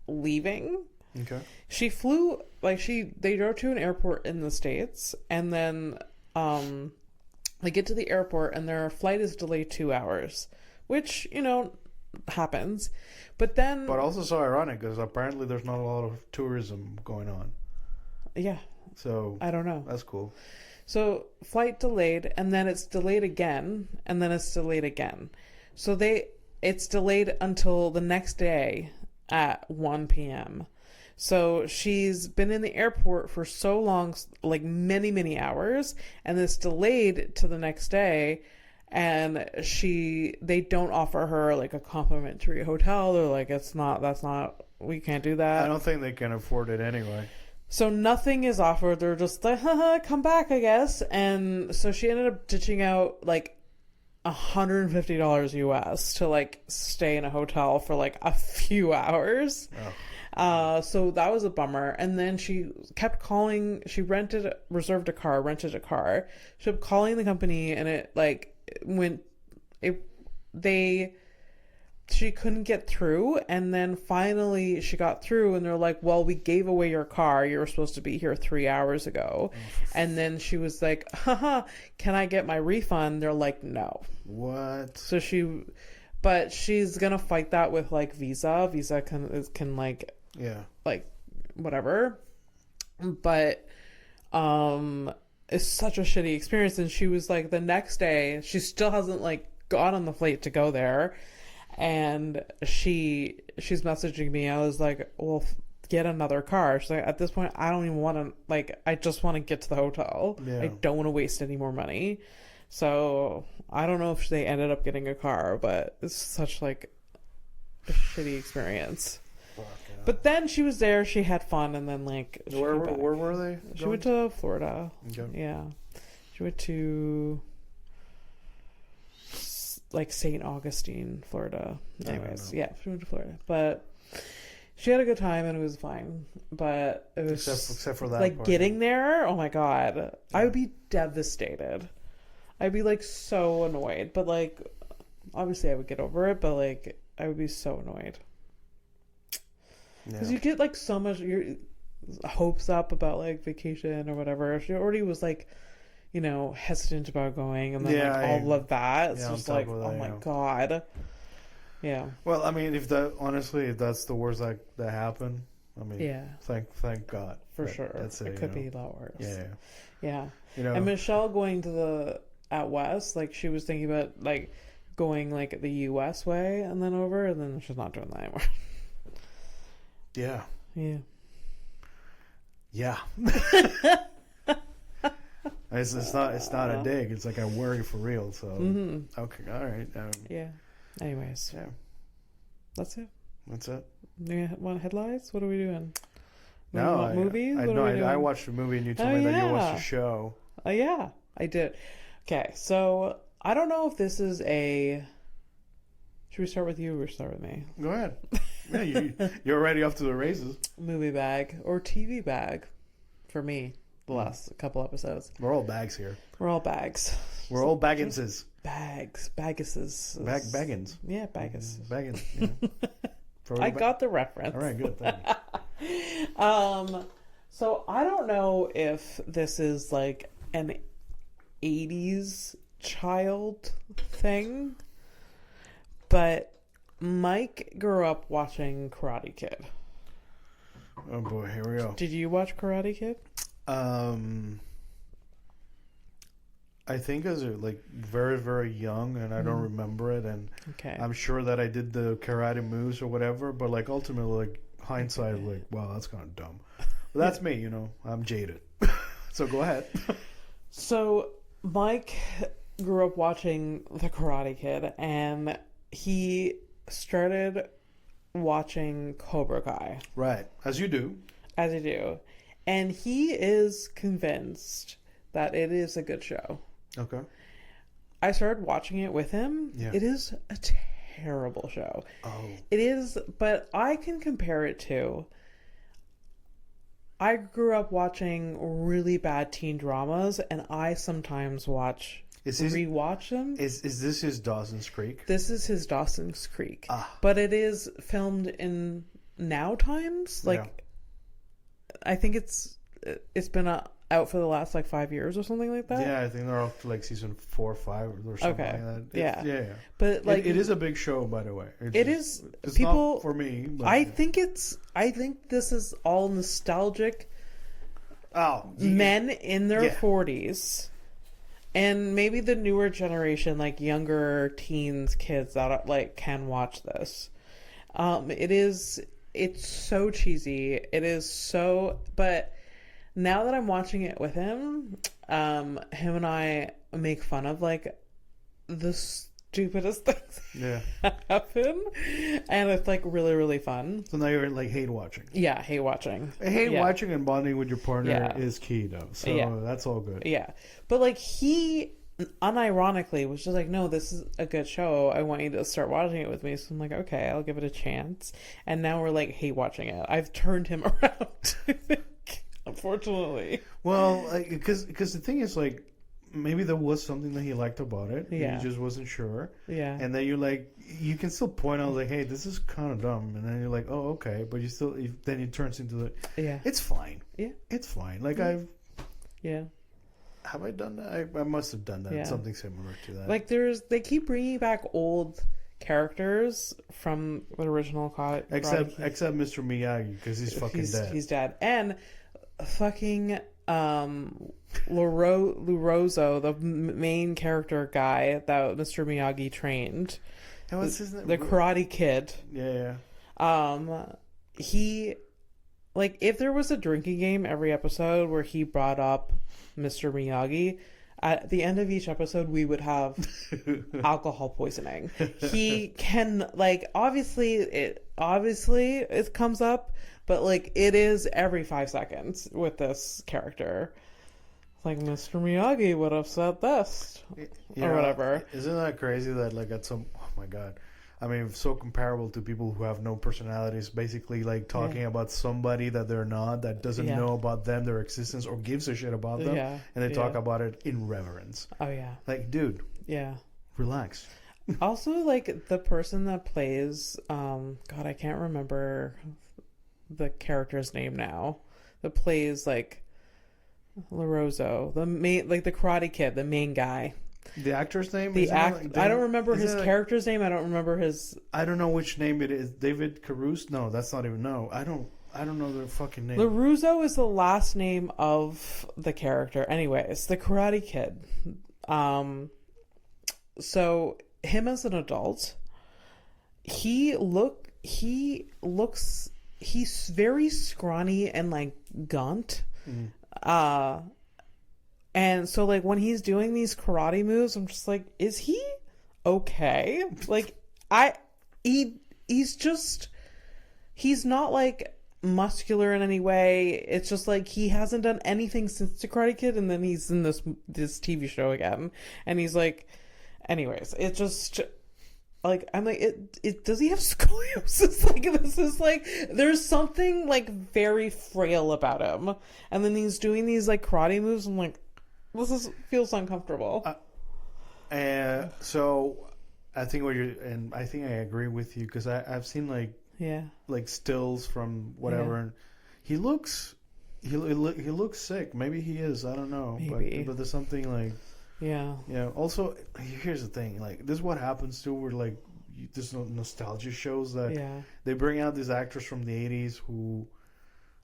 leaving. Okay. She flew they drove to an airport in the States, and then they get to the airport and their flight is delayed 2 hours. Which, you know, happens. But also so ironic because apparently there's not a lot of tourism going on. Yeah. So I don't know. That's cool. So flight delayed, and then it's delayed again, and then it's delayed again. So they it's delayed until the next day at 1 p.m. So she's been in the airport for so long, like many, many hours, and it's delayed to the next day. And they don't offer her like a complimentary hotel. They're like, we can't do that. I don't think they can afford it anyway. So nothing is offered. They're just like, haha, come back, I guess. And so she ended up ditching out like $150 US to like stay in a hotel for like a few hours. Oh. So that was a bummer. And then she kept calling. She rented a car. She kept calling the company, and it like she couldn't get through. And then finally she got through, and they're like, well, we gave away your car. You were supposed to be here 3 hours ago. And then she was like, haha, can I get my refund? They're like, no. What? So but she's gonna fight that with like Visa can like, yeah, like whatever. But it's such a shitty experience. And she was like, the next day she still hasn't like got on the flight to go there. And she's messaging me. I was like, well, get another car. She's like, at this point, I don't even want to, like, I just want to get to the hotel. Yeah. I don't want to waste any more money. So I don't know if they ended up getting a car, but it's such like a shitty experience. Fuck, yeah. But then she was there, she had fun, and then like where were they? She went to Florida. Okay. Yeah. She went to like St. Augustine, Florida. Anyways, yeah, she went to Florida. But she had a good time, and it was fine. But it was except for that like part. Getting there, oh my god. Yeah. I would be devastated. I'd be like so annoyed. But like obviously I would get over it, but like I would be so annoyed. Because you get like so much your hopes up about like vacation or whatever. She already was like, you know, hesitant about going, and then all of that. It's just like, oh my god. Yeah. Well, I mean, if that's the worst that happened, I mean, yeah. Thank God. For sure. That's it. It could be a lot worse. Yeah. Yeah. You know, and Michelle going out west, like she was thinking about like going like the U.S. way and then over, and then she's not doing that anymore. Yeah. Yeah. Yeah. It's not a dig. It's like I worry for real. So okay, all right. Yeah. Anyways. Yeah. That's it. That's it. Do you want headlights? What are we doing? Movies? I watched a movie, and you told me that you watched a show. Yeah, I did. Okay, so I don't know if this is a. Should we start with you or start with me? Go ahead. Yeah, you're already off to the races. Movie bag or TV bag, for me. The last couple episodes. We're all bags here. We're all bags. We're all bagginses. Baggises. Baggins. Yeah, baggins. Baggins. Yeah. I got the reference. All right, good. Thank you. So I don't know if this is like an 80s child thing, but Mike grew up watching Karate Kid. Oh boy, here we go. Did you watch Karate Kid? I think as like very, very young, and I don't remember it, and I'm sure that I did the karate moves or whatever, but like ultimately, like hindsight, like wow, that's kind of dumb. But that's me, you know. I'm jaded. So go ahead. So Mike grew up watching the Karate Kid, and he started watching Cobra Kai. Right, as you do. As you do. And he is convinced that it is a good show. Okay. I started watching it with him. Yeah. It is a terrible show. Oh. It is, but I can compare it to... I grew up watching really bad teen dramas, and I sometimes rewatch them. Is this his Dawson's Creek? This is his Dawson's Creek. But it is filmed in now times. Like, I think it's been out for the last like 5 years or something like that. Yeah, I think they're up to like season 4 or 5 or something like that. Yeah. But like, it is a big show, by the way. It's people, not for me. But I think this is all nostalgic. Oh, men in their 40s And maybe the newer generation, like younger teens, kids that like can watch this. It's so cheesy. It is so, but now that I'm watching it with him, him and I make fun of like the stupidest things Yeah. that happen, and it's like really, really fun. So now you're like hate watching. Yeah, hate watching. Hate Yeah. watching and bonding with your partner Yeah. is key though. So Yeah. that's all good. Yeah, but like he unironically was just like, no, this is a good show. I want you to start watching it with me. So I'm like, okay, I'll give it a chance. And now we're like hate watching it. I've turned him around, I think, unfortunately. Well, because the thing is like maybe there was something that he liked about it. Yeah. He just wasn't sure. Yeah. And then you're like, you can still point out like, hey, this is kind of dumb. And then you're like, oh, okay. But you still, then it turns into the, Yeah. it's fine. Yeah. It's fine. Like Yeah. have I done that? I must have done that. Yeah. Something similar to that. Like they keep bringing back old characters from the original Except Mr. Miyagi, because he's fucking dead. He's dead. And fucking Luroso, the main character guy that Mr. Miyagi trained, And what's his name? the Karate Kid. Yeah. He, like, if there was a drinking game every episode where he brought up Mr. Miyagi, at the end of each episode we would have alcohol poisoning. He can, like, obviously it comes up, but like it is every 5 seconds with this character. Like, Mr. Miyagi would have said this or whatever. Isn't that crazy that like at some, oh my god, I mean, so comparable to people who have no personalities, basically like talking about somebody that they're not, that doesn't know about them, their existence, or gives a shit about them, and they talk about it in reverence. Oh yeah. Like, dude, relax. Also, like, the person that plays, God, I can't remember the character's name now, that plays like LaRosso, the main, like the Karate Kid, the main guy. The actor's name? I don't remember his character's name. I don't remember his. I don't know which name it is. David Caruso? No, that's not even. No, I don't know their fucking name. LaRusso is the last name of the character. Anyways, the Karate Kid. So him as an adult, he's very scrawny and like gaunt. And so, like, when he's doing these karate moves, I'm just like, is he okay? Like, he's not like muscular in any way. It's just like he hasn't done anything since the Karate Kid, and then he's in this TV show again, and he's like, anyways, it just. Like, I'm like, it does he have scoliosis? Like, this is like, there's something like very frail about him. And then he's doing these like karate moves. I'm like, feels uncomfortable. So I think I think I agree with you, because I've seen like stills from whatever, and he looks sick. Maybe he is. I don't know. Maybe. But there's something like. Yeah. Yeah. Also, here's the thing. Like, this is what happens too. Where like, there's no nostalgia shows that they bring out these actors from the '80s who,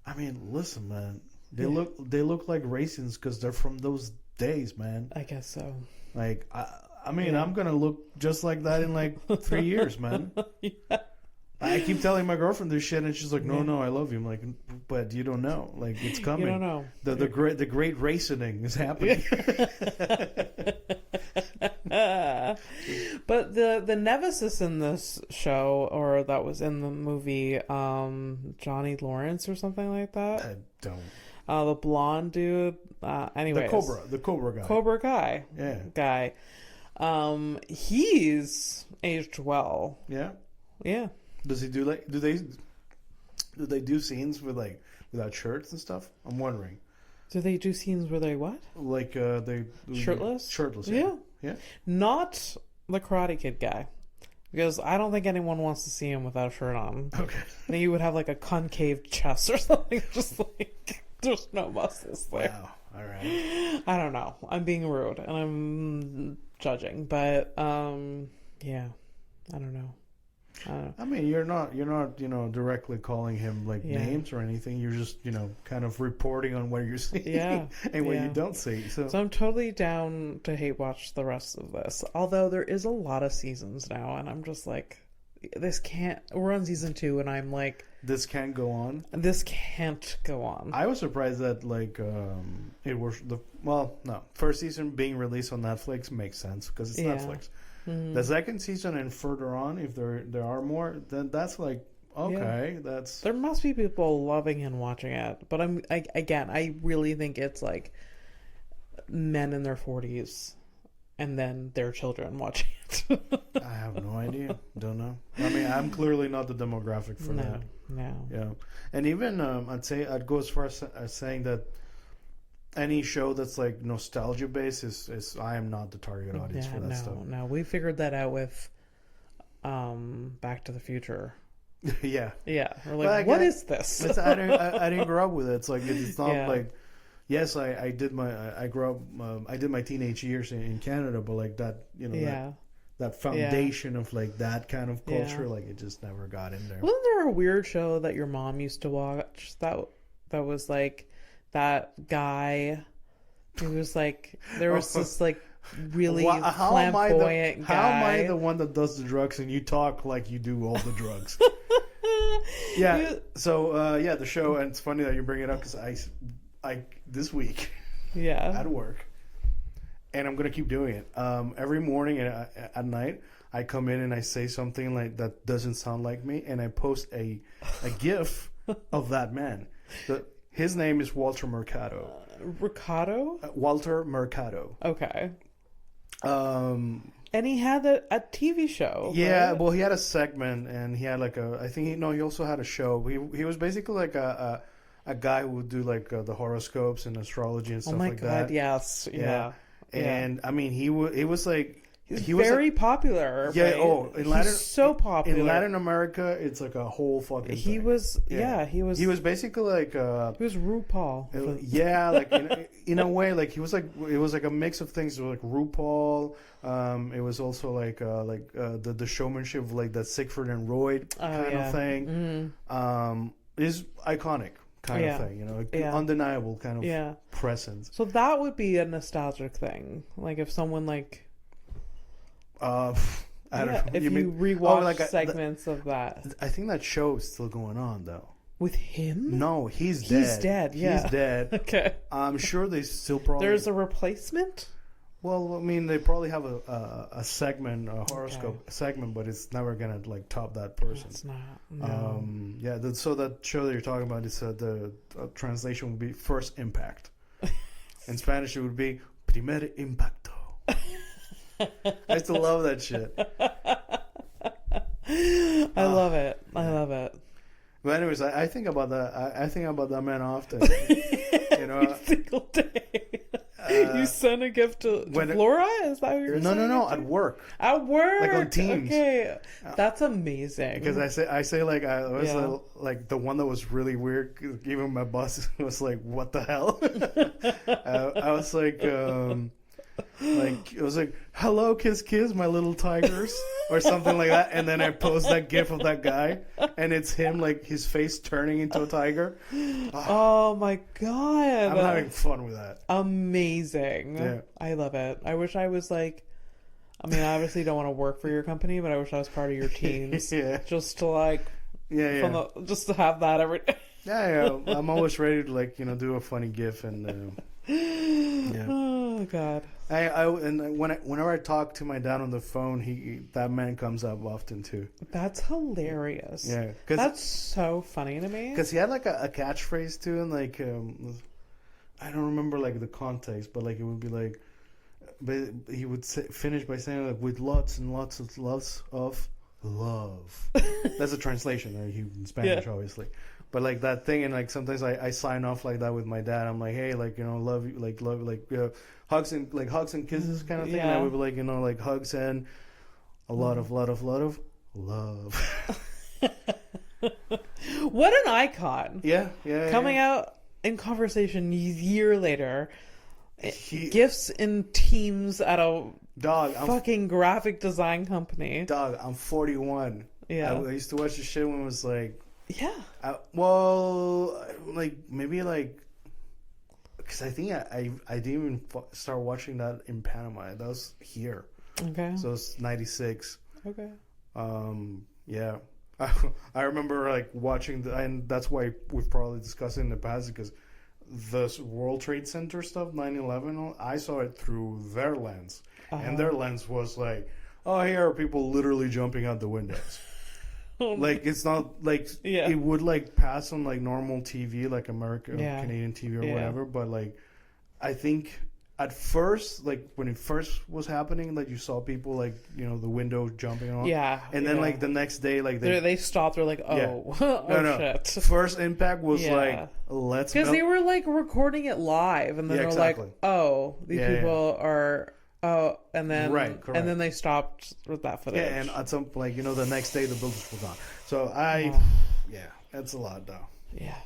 I mean, listen, man, they look like raisins because they're from those days, man. I guess so. Like, I mean, I'm gonna look just like that in like 3 years, man. I keep telling my girlfriend this shit, and she's like, "No, I love you." I'm like, "But you don't know. Like, it's coming. You don't know. The great racining is happening." But the nemesis in this show, or that was in the movie, Johnny Lawrence or something like that. I don't. The blonde dude. Anyways, the Cobra guy. Cobra guy. Yeah. Guy. He's aged well. Yeah. Yeah. Does he do do they do scenes with like without shirts and stuff? I'm wondering. Do they do scenes where they what? Like they shirtless? Shirtless. Yeah. Yeah. Not the Karate Kid guy, because I don't think anyone wants to see him without a shirt on. Okay. And he would have like a concave chest or something, just like there's no muscles there. Wow. All right. I don't know. I'm being rude and I'm judging, but yeah, I don't know. I mean, you're not, directly calling him like names or anything. You're just, kind of reporting on what you're seeing and what you don't see. So I'm totally down to hate watch the rest of this. Although there is a lot of seasons now, and I'm just like, this can't. We're on season 2, and I'm like, this can't go on. This can't go on. I was surprised that it was first season being released on Netflix makes sense because it's Netflix. Mm-hmm. The second season and further on, if there are more, then that's like okay, that's. There must be people loving and watching it, but I really think it's like men in their 40s and then their children watching it. I have no idea. Don't know. I mean, I'm clearly not the demographic for that. No. Yeah, and even I'd go as far as saying that any show that's like nostalgia based is I am not the target audience for that stuff. No, we figured that out with Back to the Future. Yeah. We're like, what is this? I didn't grow up with it. It's like it's not like. Yes, I did I grew up. I did my teenage years in Canada, but like that, that foundation of like that kind of culture, like it just never got in there. Wasn't there a weird show that your mom used to watch that was like that guy who was like there was this like really flamboyant guy? How am I the one that does the drugs and you talk like you do all the drugs? So the show, and it's funny that you bring it up because I this week at work, and I'm gonna keep doing it every morning and at night. I come in and I say something like that doesn't sound like me, and I post a GIF of that man. His name is Walter Mercado. Walter Mercado. Okay. And he had a TV show. Yeah, right? Well, he had a segment, and he had like he also had a show. He was basically like a guy who would do like the horoscopes and astrology and stuff like that. Oh my God, yes. Yeah. And I mean, he was like... He was very popular. Yeah, right? He's so popular. In Latin America, it's like a whole fucking thing. He was basically like... he was RuPaul. Like in a way, like it was like a mix of things. It was like RuPaul. It was also like the showmanship of like that Siegfried and Roy kind of thing. Mm-hmm. Is iconic. Kind of thing, undeniable kind of presence. So that would be a nostalgic thing, like if someone like, I don't know. If you rewatch segments of that. I think that show is still going on though. With him? No, he's dead. He's dead. Yeah, he's dead. Okay. I'm sure they still probably. There's a replacement. Well, I mean, they probably have a segment, a horoscope segment, but it's never gonna like top that person. It's not. No. So that show that you're talking about is the translation would be First Impact. In Spanish, it would be Primer Impacto. I used to love that shit. I love it. But anyways, I think about that. I think about that man often. Every single day. You send a gift to Flora? Is that what you're saying? No. At work. At work. Like on Teams. Okay, that's amazing. Because I say like I was like the one that was really weird. Even my boss was like, "What the hell?" I was like. It was like, "Hello, kiss, kiss, my little tigers," or something like that. And then I post that gif of that guy, and it's him, like his face turning into a tiger. Oh my God! I'm having fun with that. Amazing. Yeah. I love it. I wish I was like. I mean, I obviously don't want to work for your company, but I wish I was part of your teams. Just to like. Just to have that every day. Yeah. I'm always ready to like do a funny gif and. Oh God! Whenever I talk to my dad on the phone, that man comes up often too. That's hilarious. Yeah, that's so funny to me. Because he had like a catchphrase too, and like I don't remember like the context, but like it would be like, but he would finish by saying like with lots and lots of love. That's a translation, right? In Spanish, obviously. But like that thing, and like sometimes I sign off like that with my dad. I'm like, hey, like love you, like hugs and kisses kind of thing. And I would be like, like hugs and a lot of love. What an icon! Yeah. Coming out in conversation a year later, gifts in teams at a fucking graphic design company. Dog, I'm 41. Yeah. I used to watch the shit when it was like, Yeah. well, like maybe like, because I think I didn't even start watching that in Panama. That was here, Okay. so it's 96. Okay. Yeah. I remember like watching and that's why we've probably discussed it in the past, because the World Trade Center stuff, 9/11, I saw it through their lens, and their lens was like, oh, here are people literally jumping out the windows. Like, it's not like it would like pass on like normal TV, like American Canadian TV or whatever, but like I think at first, like when it first was happening, like you saw people like, you know, the window jumping on. Yeah. And then like the next day, like they stopped. They're like, oh, no. shit. First impact was like, let's, because they were like recording it live, and then they're like, oh, these people are, and then and then they stopped with that footage. Yeah, and at some, like, you know, the next day the buildings were gone. So that's a lot though. Yeah.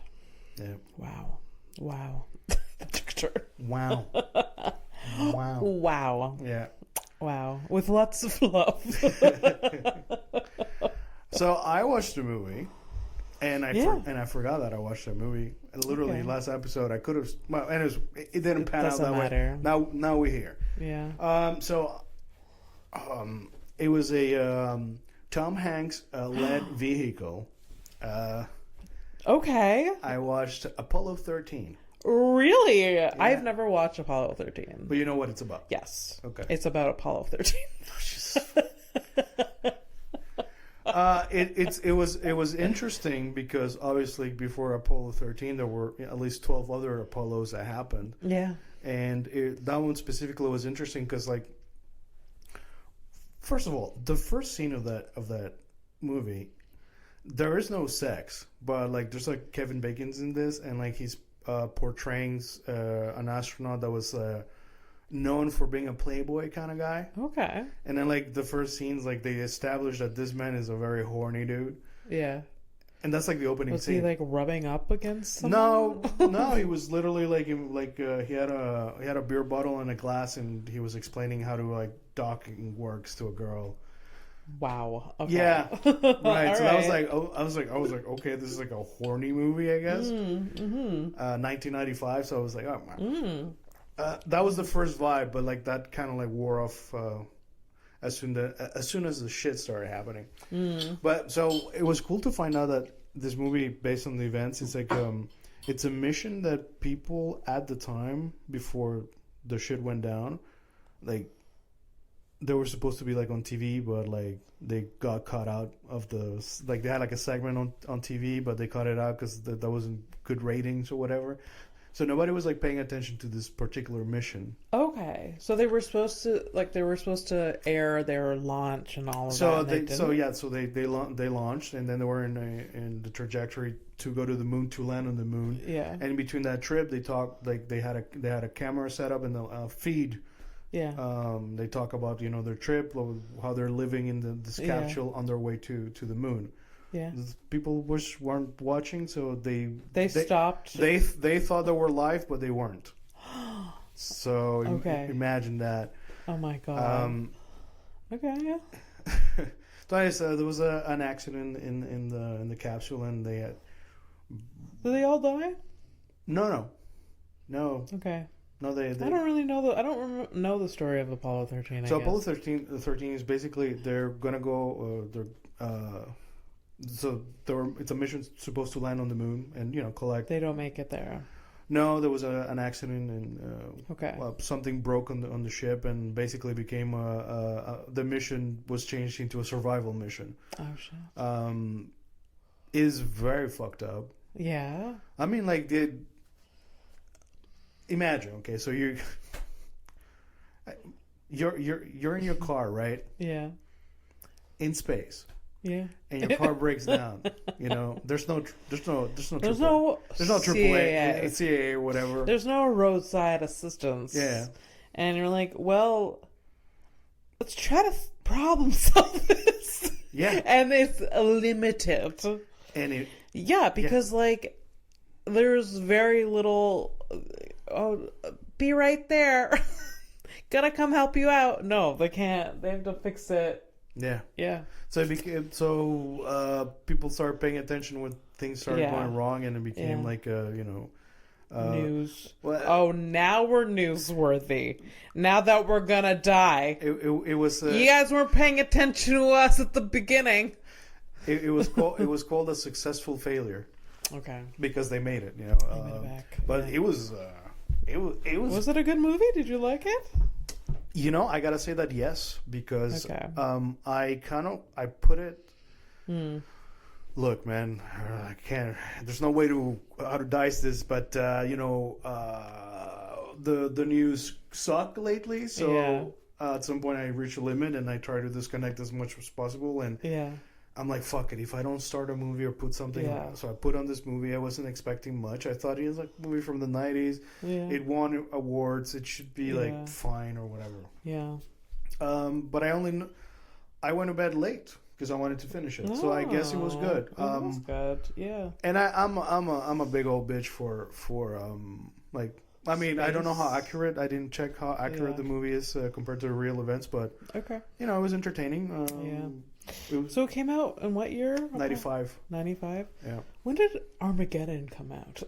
Yeah. Wow. The picture. Wow. Yeah. Wow. With lots of love. So I watched the movie, and I forgot that I watched the movie. Literally last episode I could have. Well, and it didn't pan out that way. Now we're here. Yeah. It was a Tom Hanks led vehicle. Okay. I watched Apollo 13. Really? Yeah. I've never watched Apollo 13. But you know what it's about? Yes. Okay. It's about Apollo 13. It was interesting because obviously before Apollo 13 there were at least 12 other Apollos that happened. Yeah. And that one specifically was interesting because, like, first of all, the first scene of that movie, there is no sex, but like there's like Kevin Bacon's in this, and like he's portraying an astronaut that was known for being a playboy kind of guy. Okay. And then like the first scenes, like they establish that this man is a very horny dude. Yeah. And that's like the opening scene. Was he like rubbing up against someone? No, he was literally like he had a beer bottle and a glass, and he was explaining how to like docking works to a girl. Wow. Okay. Yeah. Right. So right. I was like, okay, this is like a horny movie, I guess. 1995. So I was like, oh man. That was the first vibe, but like that kind of like wore off as soon as the shit started happening. But so it was cool to find out that this movie, based on the events, it's like it's a mission that people at the time before the shit went down, like they were supposed to be like on TV, but like they got cut out of the, like they had like a segment on TV, but they cut it out because that wasn't good ratings or whatever. So nobody was like paying attention to this particular mission. Okay, so they were supposed to air their launch and all of that. So they launched, and then they were in the trajectory to go to the moon, to land on the moon. Yeah. And in between that trip, they talked, like they had a camera set up in the feed. Yeah. They talk about, you know, their trip, how they're living in this capsule on their way to the moon. Yeah. People weren't watching, so they stopped. They thought they were live, but they weren't. So imagine that. Oh my god. Okay. Yeah. So there was an accident in the capsule, and they had. Did they all die? No. Okay. No, they. I don't really know know the story of Apollo 13. So Apollo 13 is basically they're gonna go. It's a mission supposed to land on the moon and, you know, collect. They don't make it there. No, there was an accident, and something broke on the ship, and basically became the mission was changed into a survival mission. Oh shit. Is very fucked up. Yeah. I mean, like, imagine, okay, so you're in your car, right? Yeah. In space. Yeah. And your car breaks down. You know, there's no AAA, CAA or whatever. There's no roadside assistance. Yeah. And you're like, well, let's try to problem solve this. Yeah. And it's limited. And because like there's very little. Oh, be right there. Gotta come help you out. No, they can't. They have to fix it Yeah. Yeah. So it became people started paying attention when things started going wrong, and it became like news. Well, oh, now we're newsworthy. Now that we're gonna die. It was. You guys weren't paying attention to us at the beginning. It was called a successful failure. Okay. Because they made it, They made it back. But it was. Was it a good movie? Did you like it? I gotta say that yes, because Okay. I put it. Look, man, I can't. There's no way to how to dice this, but the news suck lately. So at some point, I reach a limit, and I try to disconnect as much as possible. And I'm like, fuck it. If I don't start a movie or put something, so I put on this movie. I wasn't expecting much. I thought it was like a movie from the '90s. Yeah. It won awards. It should be like fine or whatever. Yeah. But I went to bed late because I wanted to finish it. So I guess it was good. It was good. Yeah. And I'm a big old bitch for like. I mean, I don't know how accurate. I didn't check how accurate the movie is compared to real events, but it was entertaining. So it came out in what year? 95. 95? Yeah. When did Armageddon come out?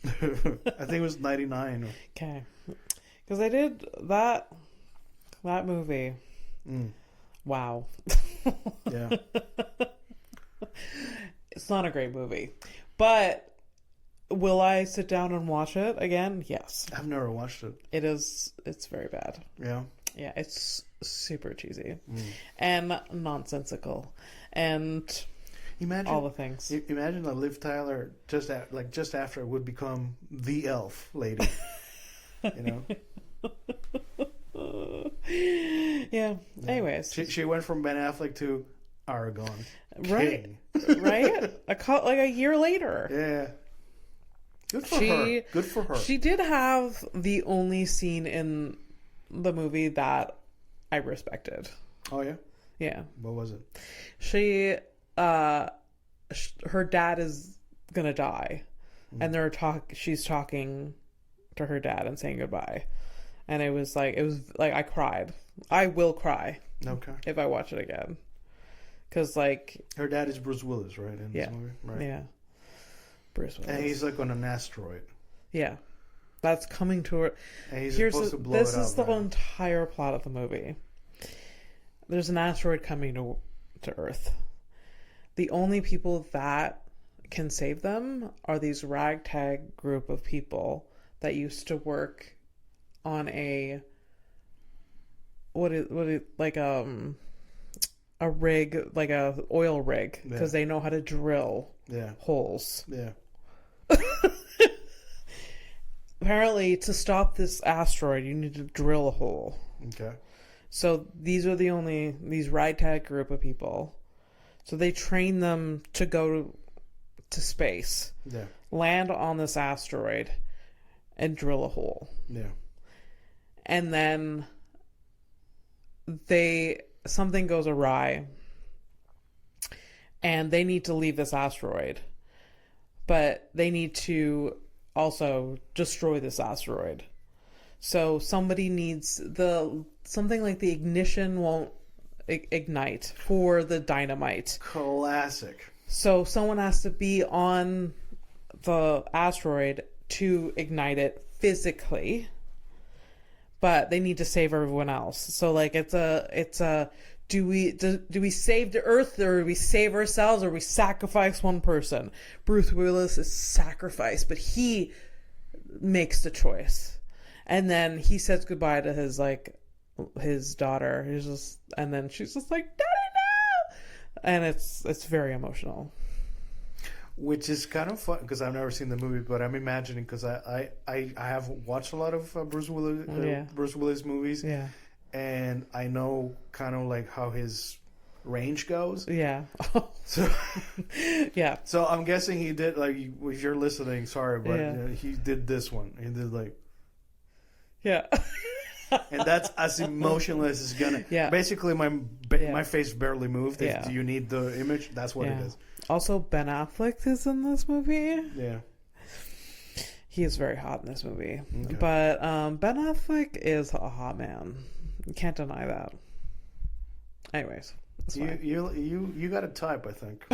I think it was 99. Okay. Because I did that movie. Wow. Yeah. It's not a great movie. But will I sit down and watch it again? Yes. I've never watched it. It's very bad. Yeah. Yeah, it's super cheesy and nonsensical, and all the things. Imagine that Liv Tyler just after would become the elf lady. Yeah. Anyways, she went from Ben Affleck to Aragon. Right. Right. A year later. Yeah. Good for her. Good for her. She did have the only scene in the movie that I respected. Oh yeah? Yeah. What was it? She her dad is gonna die, and she's talking to her dad and saying goodbye, and it was like I cried. I will cry. Okay. If I watch it again, because like her dad is Bruce Willis, right? In this movie? Right. Yeah. Bruce Willis. And he's like on an asteroid. Yeah. That's coming to her. And he's supposed to blow it up. This is the entire plot of the movie. There's an asteroid coming to Earth. The only people that can save them are these ragtag group of people that used to work on a rig, like a oil rig, because they know how to drill holes. Yeah. Apparently, to stop this asteroid, you need to drill a hole. Okay. So these are these ragtag group of people. So they train them to go to space, land on this asteroid, and drill a hole. Yeah. And then something goes awry, and they need to leave this asteroid, but they need to also destroy this asteroid. So somebody needs something like the ignition won't ignite for the dynamite. Classic. So someone has to be on the asteroid to ignite it physically, but they need to save everyone else. So like it's a do we save the Earth, or do we save ourselves, or we sacrifice one person? Bruce Willis is sacrificed, but he makes the choice. And then he says goodbye to his daughter. And then she's just like, "Daddy, no!" And it's very emotional. Which is kind of fun because I've never seen the movie, but I'm imagining because I have watched a lot of Bruce Willis movies. Yeah. And I know kind of like how his range goes. Yeah. So yeah. So I'm guessing he did, like, if you're listening, sorry, but he did this one. He did like. Yeah. And that's as emotionless as gonna. Yeah. Basically, my face barely moved. If you need the image, that's what it is. Also, Ben Affleck is in this movie. Yeah. He is very hot in this movie. Okay. But Ben Affleck is a hot man. You can't deny that. Anyways. It's fine. You got a type, I think.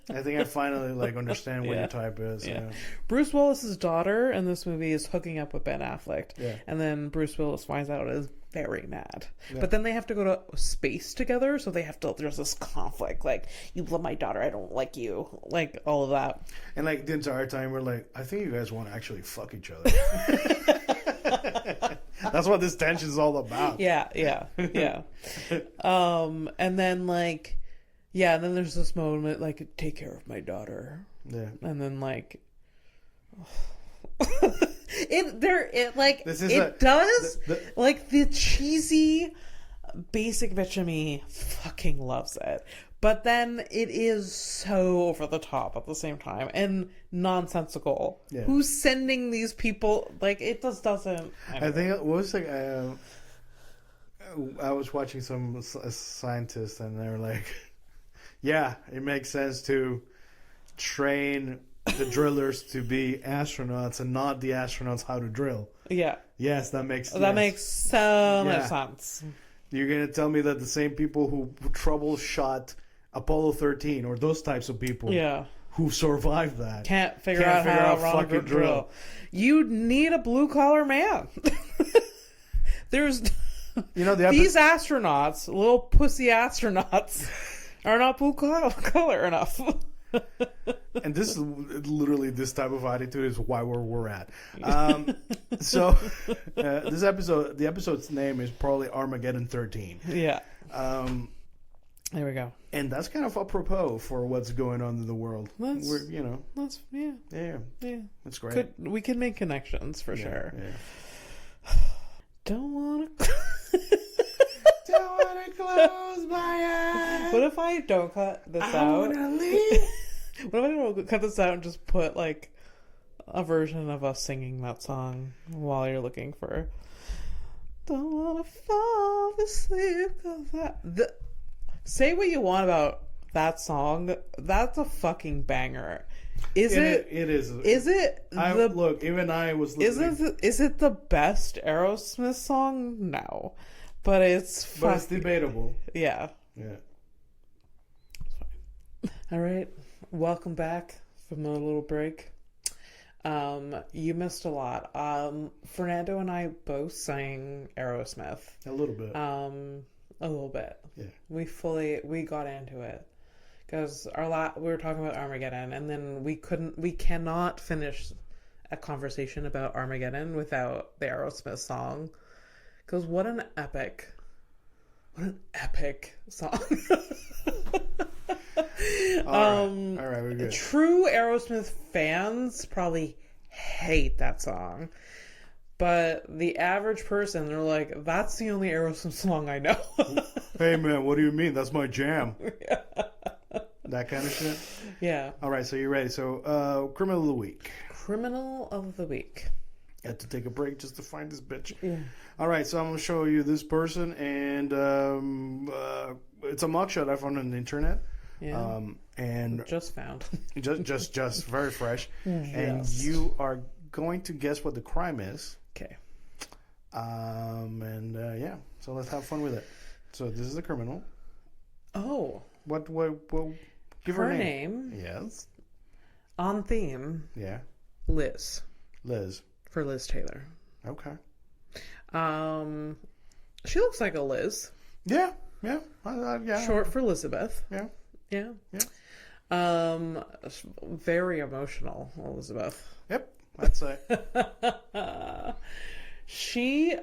I think I finally like understand what your type is. Yeah. Yeah. Bruce Willis's daughter in this movie is hooking up with Ben Affleck. Yeah. And then Bruce Willis finds out and is very mad. Yeah. But then they have to go to space together, so they have to, there's this conflict. Like, you love my daughter, I don't like you. Like, all of that. And like the entire time we're like, I think you guys want to actually fuck each other. That's what this tension is all about. Yeah. And then like, yeah, and then there's this moment like, take care of my daughter. Yeah. And then like, like the cheesy basic bitch of me fucking loves it. But then it is so over the top at the same time and nonsensical. Yeah. Who's sending these people? Like, it just doesn't. I think it was like I was watching some scientists and they were like, yeah, it makes sense to train the drillers to be astronauts and not the astronauts how to drill. Yeah. Yes, that makes sense. That makes so much sense. You're going to tell me that the same people who troubleshot Apollo 13 or those types of people who survived that can't figure out how to run a drill. You need a blue collar man. There's these astronauts, little pussy astronauts, are not blue collar enough. And this is literally this type of attitude is why we're at. So this episode, the episode's name is probably Armageddon 13. Yeah. There we go. And that's kind of apropos for what's going on in the world. That's yeah. That's great. We can make connections for sure. Yeah. Don't want to. Don't want to close my eyes. What if I don't cut this out? I want to leave. What if I don't cut this out and just put like a version of us singing that song while you're looking for "Don't Wanna Fall Asleep"? Say what you want about that song. That's a fucking banger. Is it? It is. Is it? Look, even I was listening. Is it the best Aerosmith song? No, but it's debatable. Yeah. Yeah. All right. Welcome back from a little break. You missed a lot. Fernando and I both sang Aerosmith. A little bit. A little bit. Yeah. We got into it because we were talking about Armageddon, and then we cannot finish a conversation about Armageddon without the Aerosmith song. Because what an epic song. All right, we're good. True Aerosmith fans probably hate that song, but the average person, they're like, that's the only Aerosmith song I know. Hey man, what do you mean? That's my jam. Yeah. That kind of shit. Yeah. All right, so you're ready. So criminal of the week. Criminal of the week. I had to take a break just to find this bitch. Yeah. All right, so I'm going to show you this person, and it's a mugshot I found on the internet. Yeah. And just found. just very fresh. Yes. And you are going to guess what the crime is. Okay. Yeah. So let's have fun with it. So this is the criminal. Oh. What give her name. Yes. On theme. Yeah. Liz. For Liz Taylor. Okay. She looks like a Liz. Yeah. Yeah. Short for Elizabeth. Yeah. Very emotional, Elizabeth. Yep. That's it. She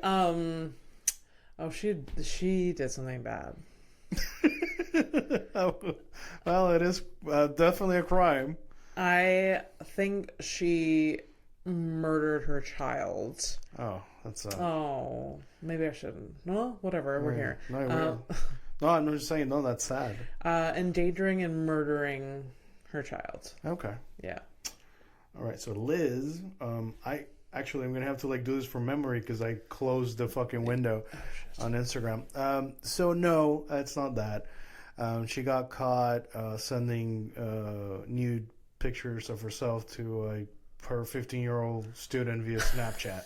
did something bad. Well, it is definitely a crime. I think she murdered her child. Oh, that's Oh, maybe I shouldn't. No, whatever. We're here. No, I'm just saying. No, that's sad. Endangering and murdering her child. Okay. Yeah. All right. So Liz, I'm gonna have to do this from memory because I closed the fucking window on Instagram. So no, it's not that. She got caught sending nude pictures of herself to her 15-year-old student via Snapchat.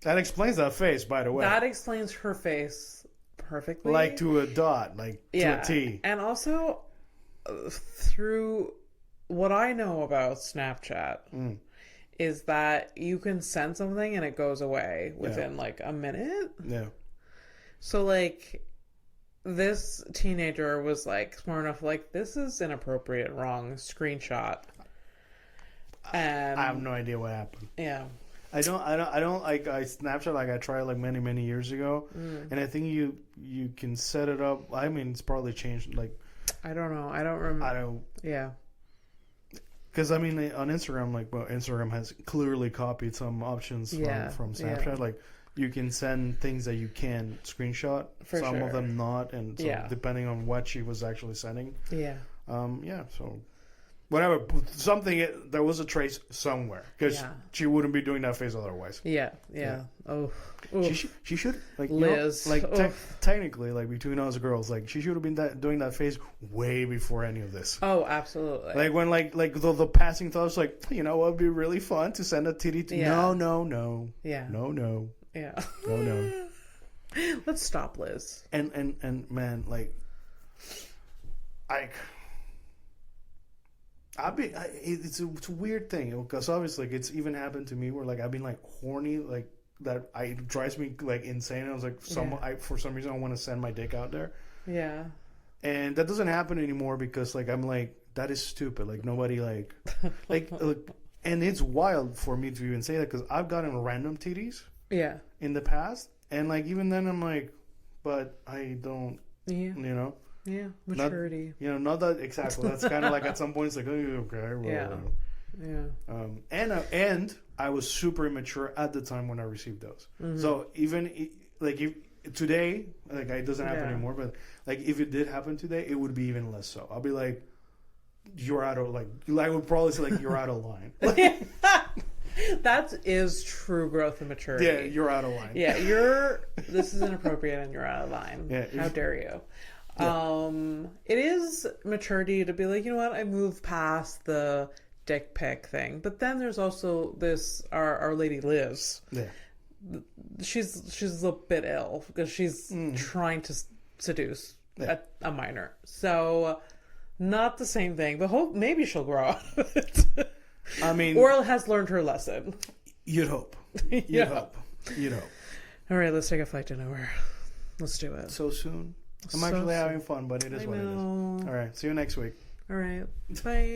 That explains that face, by the way. That explains her face perfectly. Like to a dot, like to a T. And also, through what I know about Snapchat, is that you can send something and it goes away within like a minute. Yeah. So like, this teenager was like smart enough, like, this is inappropriate, wrong screenshot. And I have no idea what happened. Yeah. I don't like Snapchat, like I tried like many years ago, and I think you can set it up. I mean, it's probably changed. Like, I don't know. I don't remember. Yeah. Because I mean, on Instagram, like, well, Instagram has clearly copied some options from Snapchat. Yeah. Like, you can send things that you can screenshot. Some of them not, and so depending on what she was actually sending. Yeah. So. Whatever, something, there was a trace somewhere, because she wouldn't be doing that face otherwise. Yeah. Oh, she should, like, Liz, technically, like, between us girls, like, she should have been doing that face way before any of this. Oh, absolutely. Like when like the passing thoughts, like, you know what would be really fun to send a titty to? No. Yeah. No. Yeah. No. Let's stop, Liz. And man, like, it's a weird thing, because obviously it's even happened to me where like I've been like horny, like that it drives me like insane. I was like, for some reason I want to send my dick out there. Yeah. And that doesn't happen anymore because like I'm like, that is stupid. Like nobody like and it's wild for me to even say that, because I've gotten random titties. Yeah. In the past, and like even then I'm like, but I don't. Yeah. You know. Yeah, maturity. Not that exactly. That's kind of like at some point it's like, oh, okay, well, yeah. And I was super immature at the time when I received those. Mm-hmm. So even like if today, like it doesn't happen anymore, but like if it did happen today, it would be even less so. I'll be like, you're out of I would probably say like you're out of line. That is true growth and maturity. Yeah, you're out of line. Yeah, this is inappropriate and you're out of line. Yeah, how dare you? Yeah. It is maturity to be like, you know what, I moved past the dick pic thing. But then there's also this our lady Liz. Yeah. She's a bit ill because she's trying to seduce a minor. So not the same thing, but maybe she'll grow out of it. I mean, or has learned her lesson. You'd hope. You'd hope. All right, let's take a flight to nowhere. Let's do it. So soon. I'm actually having fun, but it is what it is. All right. See you next week. All right. Bye.